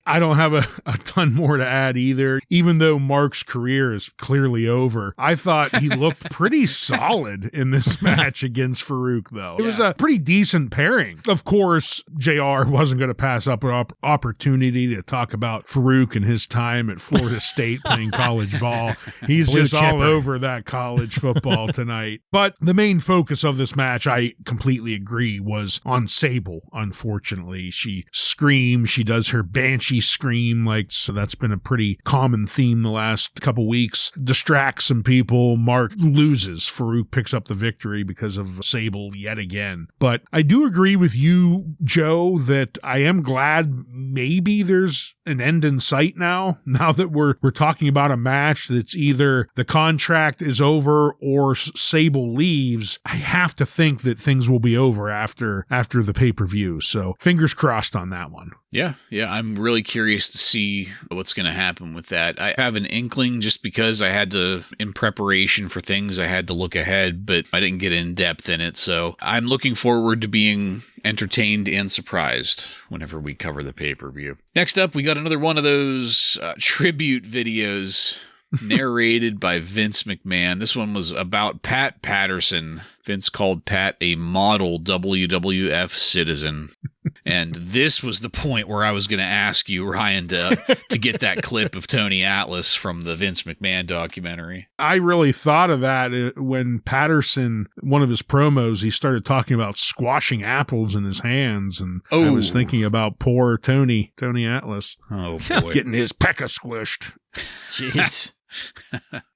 I don't have a ton more to add either. Even though Mark's career is clearly over, I thought he looked pretty solid in this match against Farouk, though. It was a pretty decent pairing. Of course, JR wasn't going to pass up an opportunity to talk about Farouk and his time at Florida State playing college ball. He's just all over that college football tonight. But the main focus of this match, I completely agree, was on Sable, unfortunately. She screams, she does her banshee scream, so that's been a pretty common theme the last couple weeks. Distracts some people. Mark loses. Farouk picks up the victory because of Sable yet again. But I do agree with you, Joe, that I am glad maybe there's an end in sight now that we're talking about a match that's either the contract is over or Sable leaves. I have to think that things will be over after the pay-per-view. So fingers crossed on that one. Yeah, I'm really curious to see what's going to happen with that. I have an inkling just because in preparation for things, I had to look ahead, but I didn't get in depth in it. So I'm looking forward to being entertained and surprised whenever we cover the pay-per-view. Next up, we got another one of those tribute videos narrated by Vince McMahon. This one was about Pat Patterson. Vince called Pat a model WWF citizen. And this was the point where I was going to ask you, Ryan, to get that clip of Tony Atlas from the Vince McMahon documentary. I really thought of that when Patterson, one of his promos, he started talking about squashing apples in his hands. And I was thinking about poor Tony Atlas. Oh, boy. Getting his pecker squished. Jeez.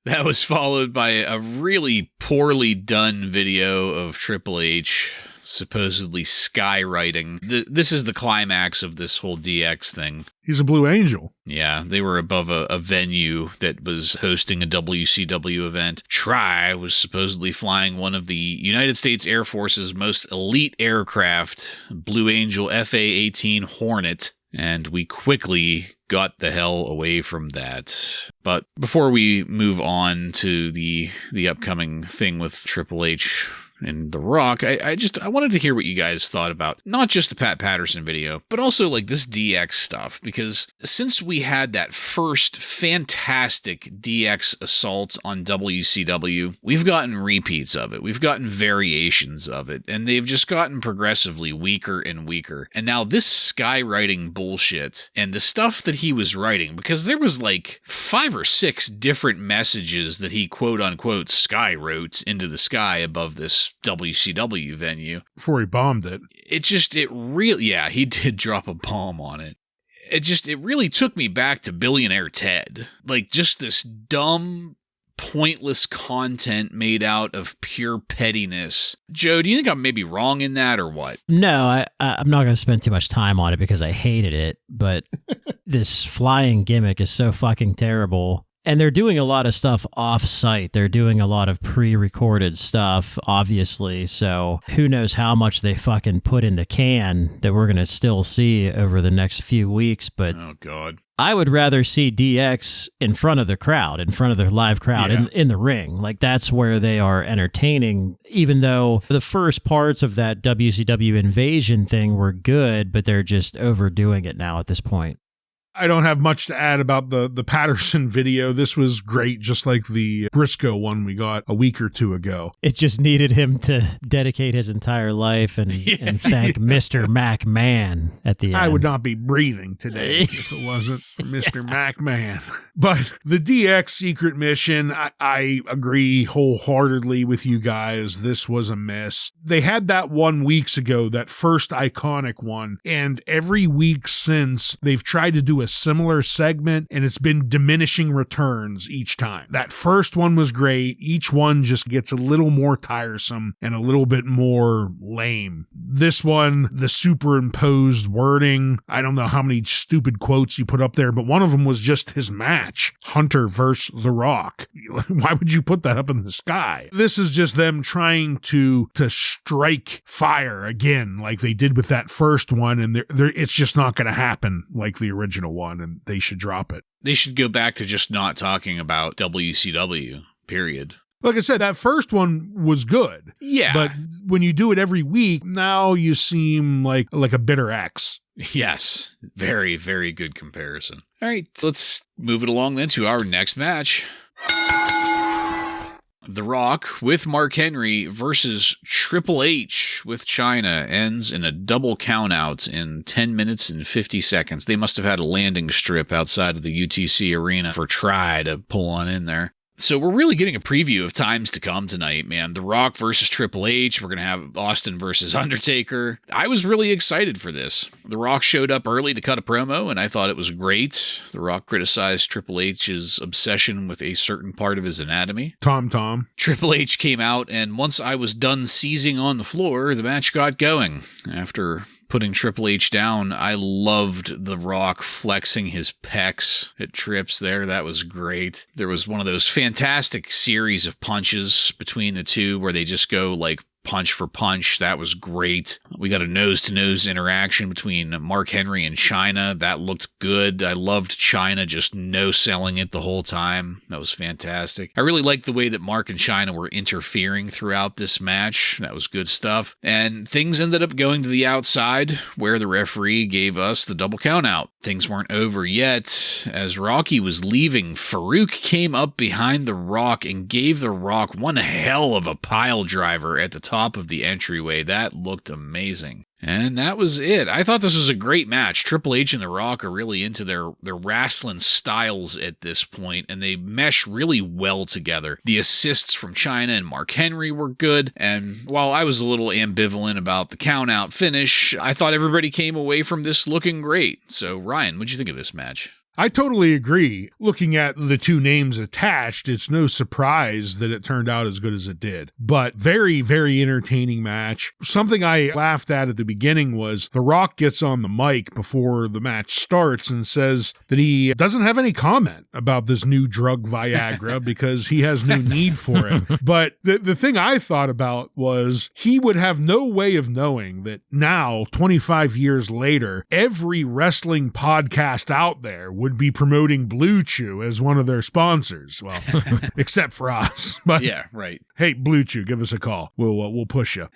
That was followed by a really poorly done video of Triple H supposedly skywriting. This is the climax of this whole DX thing. He's a Blue Angel. Yeah, they were above a venue that was hosting a WCW event. Try was supposedly flying one of the United States Air Force's most elite aircraft, Blue Angel FA-18 Hornet, and we quickly got the hell away from that. But before we move on to the upcoming thing with Triple H, and The Rock, I wanted to hear what you guys thought about not just the Pat Patterson video, but also like this DX stuff, because since we had that first fantastic DX assault on WCW, we've gotten repeats of it. We've gotten variations of it, and they've just gotten progressively weaker and weaker. And now this skywriting bullshit and the stuff that he was writing, because there was like 5 or 6 different messages that he quote unquote sky wrote into the sky above this WCW venue. Before he bombed it. He did drop a bomb on it. It really took me back to Billionaire Ted. Like, just this dumb, pointless content made out of pure pettiness. Joe, do you think I'm maybe wrong in that or what? No, I'm not going to spend too much time on it because I hated it, but this flying gimmick is so fucking terrible. And they're doing a lot of stuff off-site. They're doing a lot of pre-recorded stuff, obviously. So who knows how much they fucking put in the can that we're going to still see over the next few weeks. But oh, God. I would rather see DX in front of the crowd, in front of the live crowd, in the ring. Like, that's where they are entertaining, even though the first parts of that WCW invasion thing were good, but they're just overdoing it now at this point. I don't have much to add about the Patterson video. This was great, just like the Briscoe one we got a week or two ago. It just needed him to dedicate his entire life and thank Mr. McMahon at the end. I would not be breathing today if it wasn't for Mr. McMahon. But the DX secret mission, I agree wholeheartedly with you guys. This was a miss. They had that 1 week ago, that first iconic one, and every week since they've tried to do a similar segment, and it's been diminishing returns each time. That first one was great. Each one just gets a little more tiresome and a little bit more lame. This one, the superimposed wording, I don't know how many stupid quotes you put up there, but one of them was just his match, Hunter versus The Rock. Why would you put that up in the sky? This is just them trying to strike fire again, like they did with that first one, and it's just not going to happen like the original one, and they should drop it. They should go back to just not talking about WCW, period. Like I said, that first one was good. Yeah. But when you do it every week, now you seem like a bitter ex. Yes. Very, very good comparison. All right, let's move it along then to our next match. The Rock with Mark Henry versus Triple H with Chyna ends in a double countout in 10 minutes and 50 seconds. They must have had a landing strip outside of the UTC arena for Try to pull on in there. So we're really getting a preview of times to come tonight, man. The Rock versus Triple H. We're going to have Austin versus Undertaker. I was really excited for this. The Rock showed up early to cut a promo, and I thought it was great. The Rock criticized Triple H's obsession with a certain part of his anatomy. Tom. Triple H came out, and once I was done seizing on the floor, the match got going. After putting Triple H down, I loved The Rock flexing his pecs at trips there. That was great. There was one of those fantastic series of punches between the two where they just go like punch for punch. That was great. We got a nose-to-nose interaction between Mark Henry and Chyna. That looked good. I loved Chyna just no-selling it the whole time. That was fantastic. I really liked the way that Mark and Chyna were interfering throughout this match. That was good stuff. And things ended up going to the outside where the referee gave us the double count out. Things weren't over yet. As Rocky was leaving, Farouk came up behind The Rock and gave The Rock one hell of a pile driver at the top of the entryway. That looked amazing. And that was it. I thought this was a great match. Triple H and The Rock are really into their wrestling styles at this point, and they mesh really well together. The assists from Chyna and Mark Henry were good, and while I was a little ambivalent about the count-out finish, I thought everybody came away from this looking great. So, Ryan, what'd you think of this match? I totally agree. Looking at the two names attached, it's no surprise that it turned out as good as it did. But very, very entertaining match. Something I laughed at the beginning was The Rock gets on the mic before the match starts and says that he doesn't have any comment about this new drug Viagra because he has no need for it. But the thing I thought about was he would have no way of knowing that now, 25 years later, every wrestling podcast out there would be promoting Blue Chew as one of their sponsors. Well, except for us. But Yeah, right. hey, Blue Chew, give us a call. We'll push you.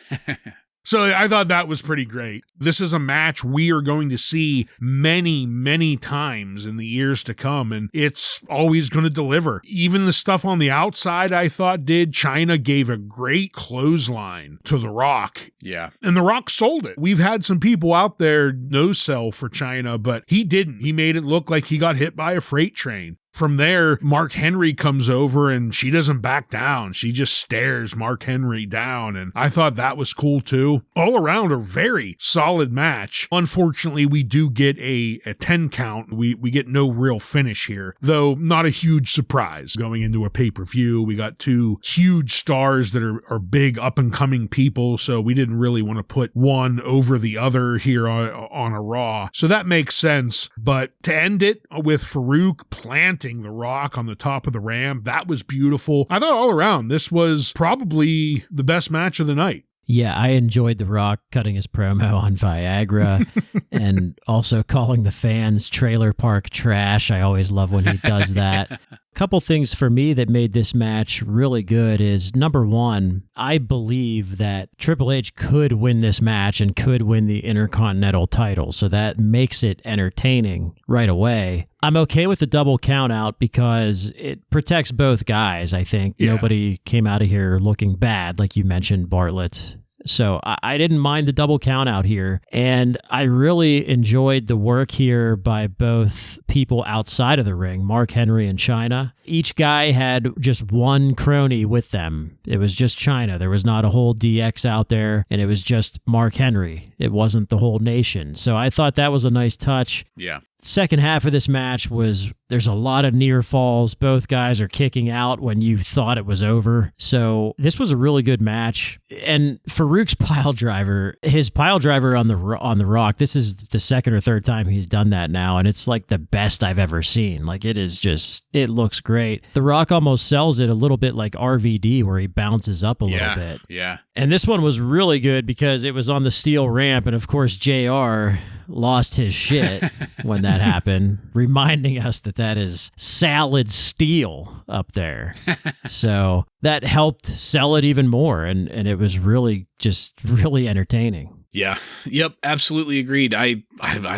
So I thought that was pretty great. This is a match we are going to see many, many times in the years to come, and it's always going to deliver. Even the stuff on the outside I thought did. China gave a great clothesline to The Rock. Yeah. And The Rock sold it. We've had some people out there no sell for China, but he didn't. He made it look like he got hit by a freight train. From there, Mark Henry comes over and she doesn't back down. She just stares Mark Henry down. And I thought that was cool too. All around a very solid match. Unfortunately, we do get a 10 count. We get no real finish here, though not a huge surprise going into a pay-per-view. We got two huge stars that are big up and coming people. So we didn't really want to put one over the other here on a Raw. So that makes sense. But to end it with Farouk planting The Rock on the top of the ramp, that was beautiful. I thought all around this was probably the best match of the night. Yeah, I enjoyed The Rock cutting his promo on Viagra and also calling the fans trailer park trash. I always love when he does that. Couple things for me that made this match really good is, number one, I believe that Triple H could win this match and could win the Intercontinental title, so that makes it entertaining right away. I'm okay with the double count out because it protects both guys, I think. Yeah. Nobody came out of here looking bad, like you mentioned, Bartlett. So I didn't mind the double count out here. And I really enjoyed the work here by both people outside of the ring, Mark Henry and China. Each guy had just one crony with them. It was just China. There was not a whole DX out there, and it was just Mark Henry. It wasn't the whole nation. So I thought that was a nice touch. Yeah. Second half of this match there's a lot of near falls. Both guys are kicking out when you thought it was over. So this was a really good match. And Farouk's pile driver, his pile driver on the Rock, this is the second or third time he's done that now, and it's like the best I've ever seen. Like, it looks great. The Rock almost sells it a little bit like RVD, where he bounces up a little bit. Yeah. And this one was really good because it was on the steel ramp, and of course JR lost his shit when that happened, reminding us that is solid steel up there. So that helped sell it even more, and it was really entertaining. Yeah. Yep. Absolutely agreed. I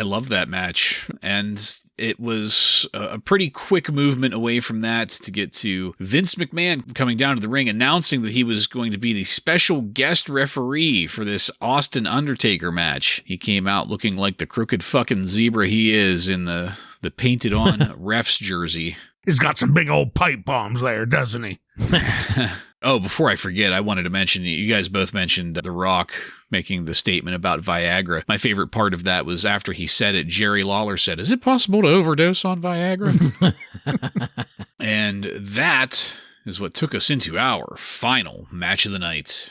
loved that match, and it was a pretty quick movement away from that to get to Vince McMahon coming down to the ring, announcing that he was going to be the special guest referee for this Austin Undertaker match. He came out looking like the crooked fucking zebra he is in the painted on ref's jersey. He's got some big old pipe bombs there, doesn't he? Oh, before I forget, I wanted to mention, you guys both mentioned The Rock making the statement about Viagra. My favorite part of that was after he said it, Jerry Lawler said, "Is it possible to overdose on Viagra?" And that is what took us into our final match of the night.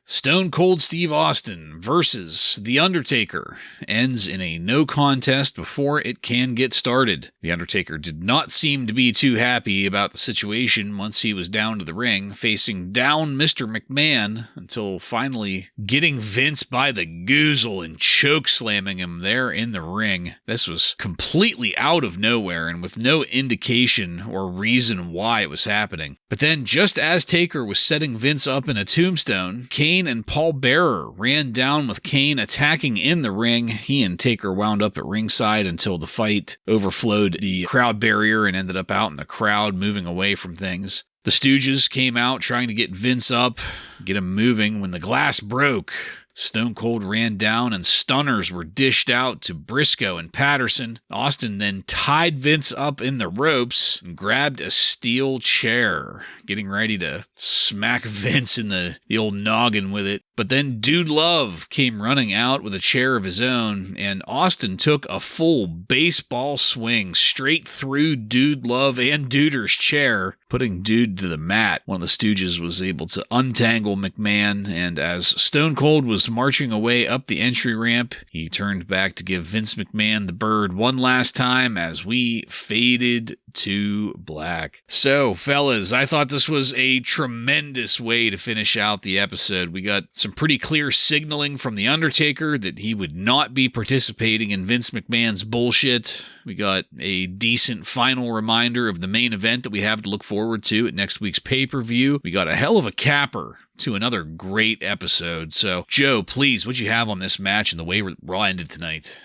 Stone Cold Steve Austin versus The Undertaker ends in a no contest before it can get started. The Undertaker did not seem to be too happy about the situation once he was down to the ring, facing down Mr. McMahon until finally getting Vince by the goozle and choke slamming him there in the ring. This was completely out of nowhere and with no indication or reason why it was happening. But then, just as Taker was setting Vince up in a tombstone, Kane and Paul Bearer ran down with Kane attacking in the ring. He and Taker wound up at ringside until the fight overflowed the crowd barrier and ended up out in the crowd, moving away from things. The Stooges came out trying to get Vince up, get him moving. When the glass broke, Stone Cold ran down and stunners were dished out to Briscoe and Patterson. Austin then tied Vince up in the ropes and grabbed a steel chair, getting ready to smack Vince in the old noggin with it. But then Dude Love came running out with a chair of his own, and Austin took a full baseball swing straight through Dude Love and Duder's chair, putting Dude to the mat. One of the Stooges was able to untangle McMahon, and as Stone Cold was marching away up the entry ramp, he turned back to give Vince McMahon the bird one last time as we faded to Black. So, fellas, I thought this was a tremendous way to finish out the episode. We got some pretty clear signaling from The Undertaker that he would not be participating in Vince McMahon's bullshit. We got a decent final reminder of the main event that we have to look forward to at next week's pay-per-view. We got a hell of a capper to another great episode. So, Joe, please, what'd you have on this match and the way Raw ended tonight?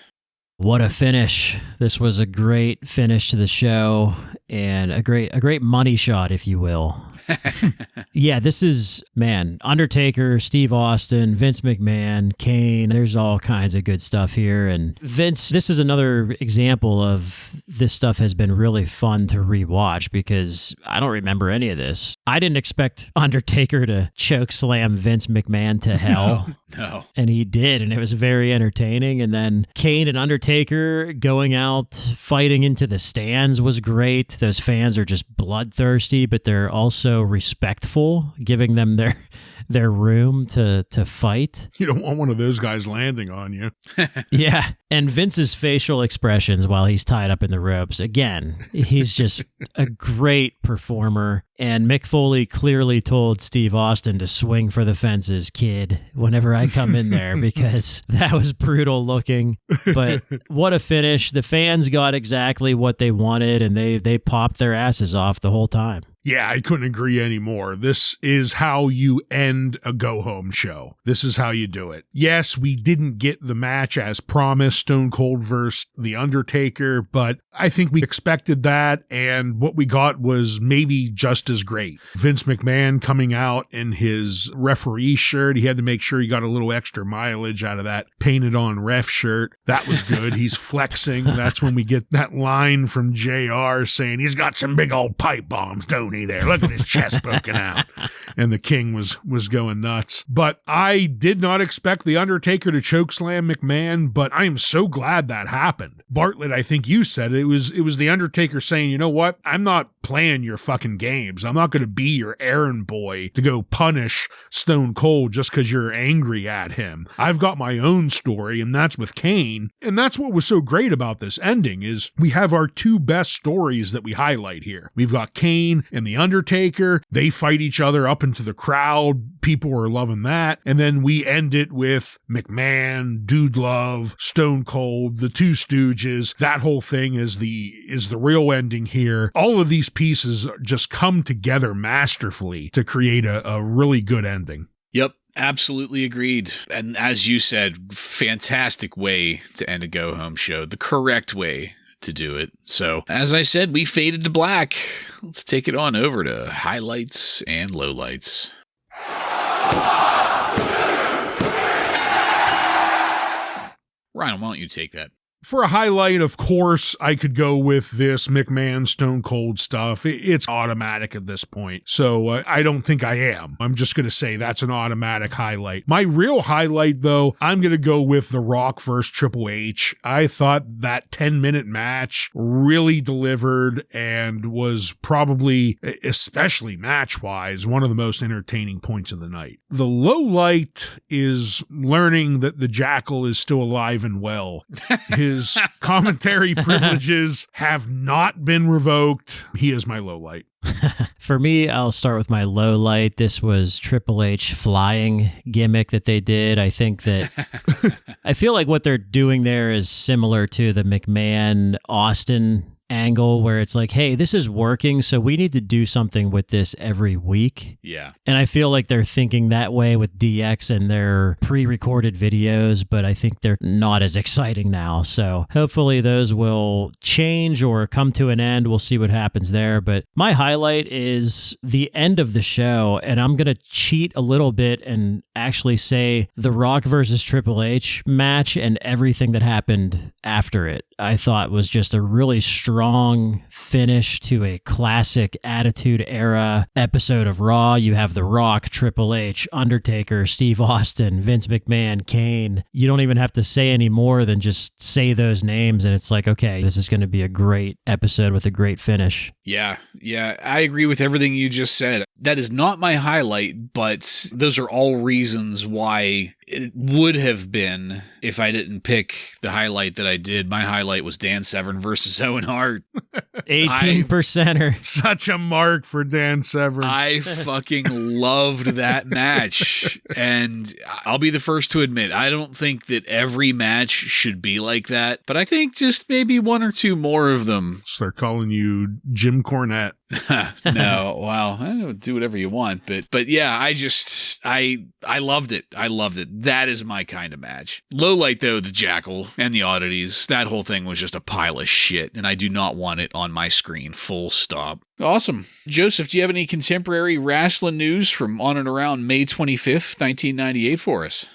What a finish. This was a great finish to the show and a great money shot, if you will. Yeah, this is, man, Undertaker, Steve Austin, Vince McMahon, Kane. There's all kinds of good stuff here. And Vince, this is another example of this stuff has been really fun to rewatch because I don't remember any of this. I didn't expect Undertaker to choke slam Vince McMahon to hell. No. And he did, and it was very entertaining. And then Kane and Undertaker going out, fighting into the stands was great. Those fans are just bloodthirsty, but they're also respectful, giving them their room to fight. You don't want one of those guys landing on you. Yeah. And Vince's facial expressions while he's tied up in the ropes. Again, he's just a great performer. And Mick Foley clearly told Steve Austin to swing for the fences, kid, whenever I come in there, because that was brutal looking. But what a finish. The fans got exactly what they wanted, and they popped their asses off the whole time. Yeah, I couldn't agree anymore. This is how you end a go-home show. This is how you do it. Yes, we didn't get the match as promised, Stone Cold versus The Undertaker, but I think we expected that, and what we got was maybe just as great. Vince McMahon coming out in his referee shirt. He had to make sure he got a little extra mileage out of that painted-on ref shirt. That was good. He's flexing. That's when we get that line from JR saying, he's got some big old pipe bombs, don't he, there? Look at his chest poking out. And the King was going nuts. But I did not expect The Undertaker to chokeslam McMahon, but I am so glad that happened. Bartlett, I think you said it was The Undertaker saying, you know what? I'm not playing your fucking games. I'm not going to be your errand boy to go punish Stone Cold just because you're angry at him. I've got my own story, and that's with Kane. And that's what was so great about this ending is we have our two best stories that we highlight here. We've got Kane and The Undertaker. They fight each other up into the crowd. People were loving that. And then we end it with McMahon, Dude Love, Stone Cold, the Two Stooges. That whole thing is the real ending here. All of these pieces just come together masterfully to create a really good ending. Yep. Absolutely agreed. And as you said, fantastic way to end a go-home show. The correct way to do it. So, as I said, we faded to black. Let's take it on over to highlights and lowlights. Ryan, why don't you take that? For a highlight, of course, I could go with this McMahon Stone Cold stuff. It's automatic at this point, so I don't think I am. I'm just going to say that's an automatic highlight. My real highlight, though, I'm going to go with The Rock versus Triple H. I thought that 10-minute match really delivered and was probably, especially match-wise, one of the most entertaining points of the night. The low light is learning that the Jackyl is still alive and well. His commentary privileges have not been revoked. He is my low light. For me, I'll start with my low light. This was Triple H flying gimmick that they did. I think that I feel like what they're doing there is similar to the McMahon Austin angle where it's like, hey, this is working, so we need to do something with this every week. Yeah. And I feel like they're thinking that way with DX and their pre-recorded videos, but I think they're not as exciting now. So hopefully those will change or come to an end. We'll see what happens there. But my highlight is the end of the show, and I'm going to cheat a little bit and actually say The Rock versus Triple H match and everything that happened after it. I thought was just a really strong finish to a classic Attitude Era episode of Raw. You have The Rock, Triple H, Undertaker, Steve Austin, Vince McMahon, Kane. You don't even have to say any more than just say those names, and it's like, okay, this is going to be a great episode with a great finish. Yeah, I agree with everything you just said. That is not my highlight, but those are all reasons why it would have been if I didn't pick the highlight that I did. My highlight was Dan Severn versus Owen Hart. 18%er. Such a mark for Dan Severn. I fucking loved that match. And I'll be the first to admit, I don't think that every match should be like that, but I think just maybe one or two more of them. Start calling you Jim Cornette. No, well, I don't do whatever you want, but yeah, I loved it. I loved it. That is my kind of match. Low light though, the Jackyl and the Oddities. That whole thing was just a pile of shit, and I do not want it on my screen. Full stop. Awesome. Joseph, do you have any contemporary wrestling news from on and around May 25th, 1998 for us?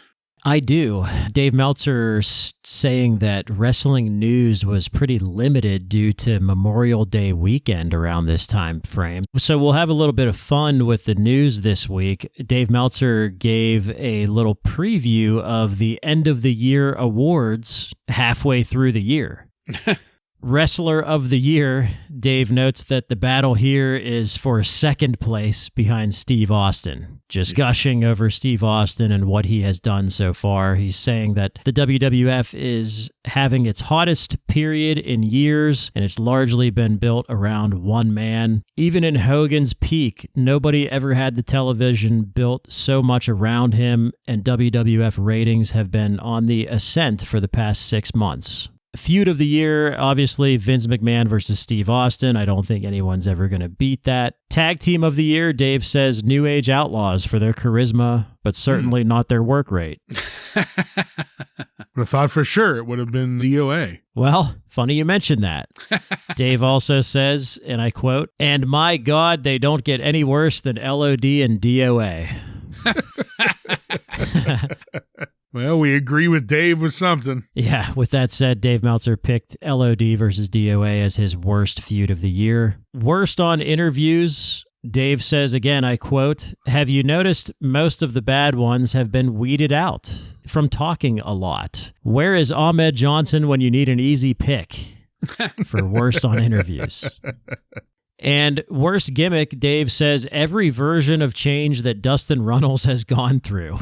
I do. Dave Meltzer saying that wrestling news was pretty limited due to Memorial Day weekend around this time frame. So we'll have a little bit of fun with the news this week. Dave Meltzer gave a little preview of the end of the year awards halfway through the year. Wrestler of the Year, Dave notes that the battle here is for second place behind Steve Austin. Just gushing over Steve Austin and what he has done so far. He's saying that the WWF is having its hottest period in years, and it's largely been built around one man. Even in Hogan's peak, nobody ever had the television built so much around him, and WWF ratings have been on the ascent for the past 6 months. Feud of the year, obviously, Vince McMahon versus Steve Austin. I don't think anyone's ever going to beat that. Tag team of the year, Dave says New Age Outlaws for their charisma, but certainly not their work rate. I thought for sure it would have been DOA. Well, funny you mentioned that. Dave also says, and I quote, "And my God, they don't get any worse than LOD and DOA." Well, we agree with Dave with something. Yeah, with that said, Dave Meltzer picked LOD versus DOA as his worst feud of the year. Worst on interviews, Dave says again, I quote, "Have you noticed most of the bad ones have been weeded out from talking a lot? Where is Ahmed Johnson when you need an easy pick?" For worst on interviews. And worst gimmick, Dave says every version of change that Dustin Runnels has gone through.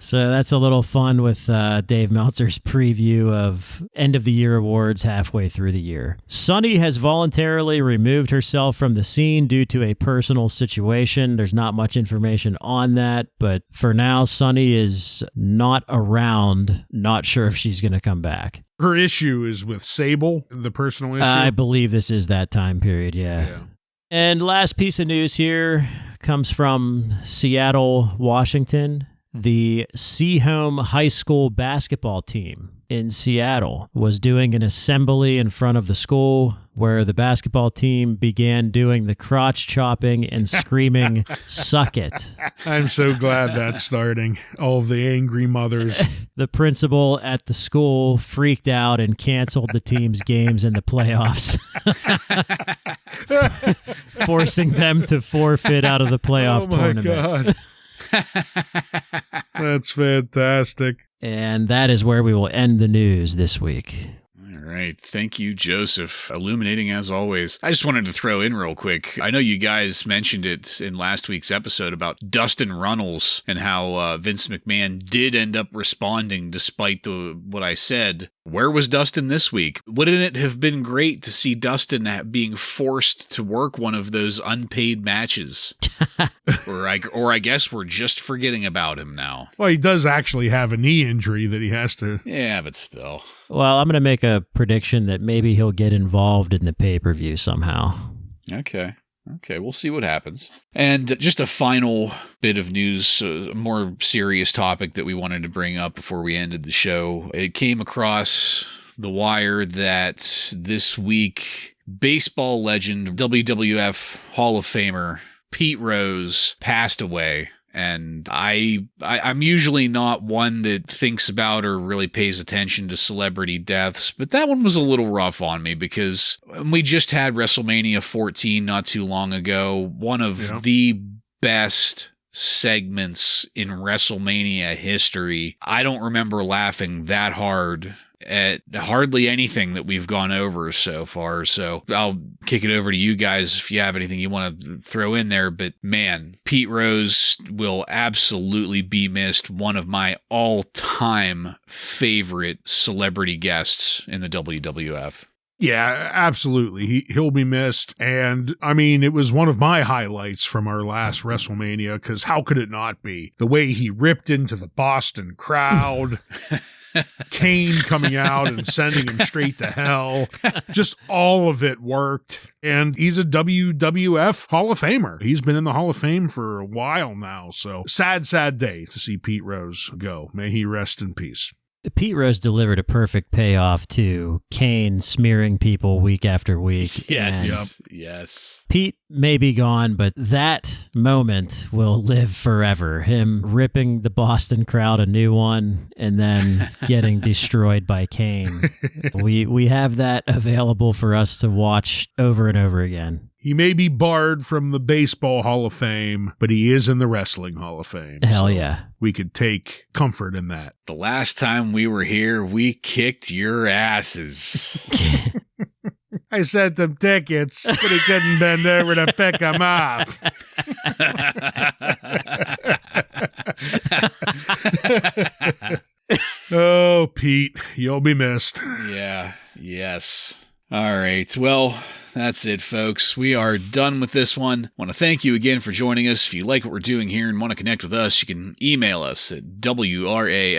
So that's a little fun with Dave Meltzer's preview of end of the year awards halfway through the year. Sunny has voluntarily removed herself from the scene due to a personal situation. There's not much information on that, but for now, Sunny is not around. Not sure if she's going to come back. Her issue is with Sable, the personal issue. I believe this is that time period, yeah. And last piece of news here comes from Seattle, Washington. The Seahome High School basketball team in Seattle was doing an assembly in front of the school where the basketball team began doing the crotch chopping and screaming, "Suck it." I'm so glad that's starting. All of the angry mothers. The principal at the school freaked out and canceled the team's games in the playoffs, forcing them to forfeit out of the playoff tournament. God. That's fantastic. And that is where we will end the news this week. All right. Thank you, Joseph. Illuminating as always. I just wanted to throw in real quick. I know you guys mentioned it in last week's episode about Dustin Runnels and how Vince McMahon did end up responding despite what I said. Where was Dustin this week? Wouldn't it have been great to see Dustin being forced to work one of those unpaid matches? or I guess we're just forgetting about him now. Well, he does actually have a knee injury that he has to... Yeah, but still. Well, I'm going to make a prediction that maybe he'll get involved in the pay-per-view somehow. Okay, we'll see what happens. And just a final bit of news, a more serious topic that we wanted to bring up before we ended the show. It came across the wire that this week, baseball legend, WWF Hall of Famer Pete Rose passed away. And I'm usually not one that thinks about or really pays attention to celebrity deaths, but that one was a little rough on me because we just had WrestleMania 14 not too long ago. One of the best segments in WrestleMania history. I don't remember laughing that hard at hardly anything that we've gone over so far. So I'll kick it over to you guys if you have anything you want to throw in there. But man, Pete Rose will absolutely be missed. One of my all-time favorite celebrity guests in the WWF. Yeah, absolutely. He'll be missed. And I mean, it was one of my highlights from our last WrestleMania, because how could it not be? The way he ripped into the Boston crowd. Kane coming out and sending him straight to hell. Just all of it worked. And he's a WWF Hall of Famer. He's been in the Hall of Fame for a while now. So sad, sad day to see Pete Rose go. May he rest in peace. Pete Rose delivered a perfect payoff to Kane smearing people week after week. Yes. Yes. Pete may be gone, but that moment will live forever. Him ripping the Boston crowd a new one and then getting destroyed by Kane. We have that available for us to watch over and over again. He may be barred from the Baseball Hall of Fame, but he is in the Wrestling Hall of Fame. Hell so yeah. We could take comfort in that. The last time we were here, we kicked your asses. I sent him tickets, but he couldn't bend over to pick them up. Oh, Pete, you'll be missed. Yeah, yes. All right, well, that's it, folks. We are done with this one. I want to thank you again for joining us. If you like what we're doing here and want to connect with us, you can email us at WRASSLINRAW.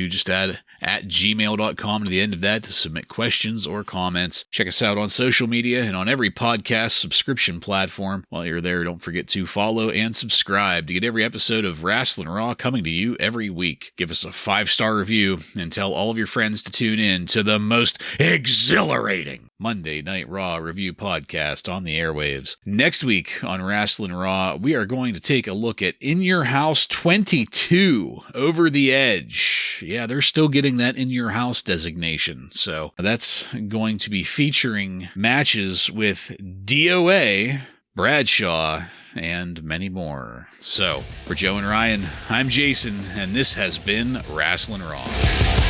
Just add at gmail.com to the end of that to submit questions or comments. Check us out on social media and on every podcast subscription platform. While you're there, don't forget to follow and subscribe to get every episode of Wrasslin Raw coming to you every week. Give us a 5-star review and tell all of your friends to tune in to the most exhilarating Monday Night Raw review podcast on the airwaves. Next week on Wrasslin Raw, we are going to take a look at In Your House 22, Over the Edge. Yeah, they're still getting that In Your House designation. So that's going to be featuring matches with DOA, Bradshaw, and many more. So for Joe and Ryan, I'm Jason, and this has been Wrasslin Raw.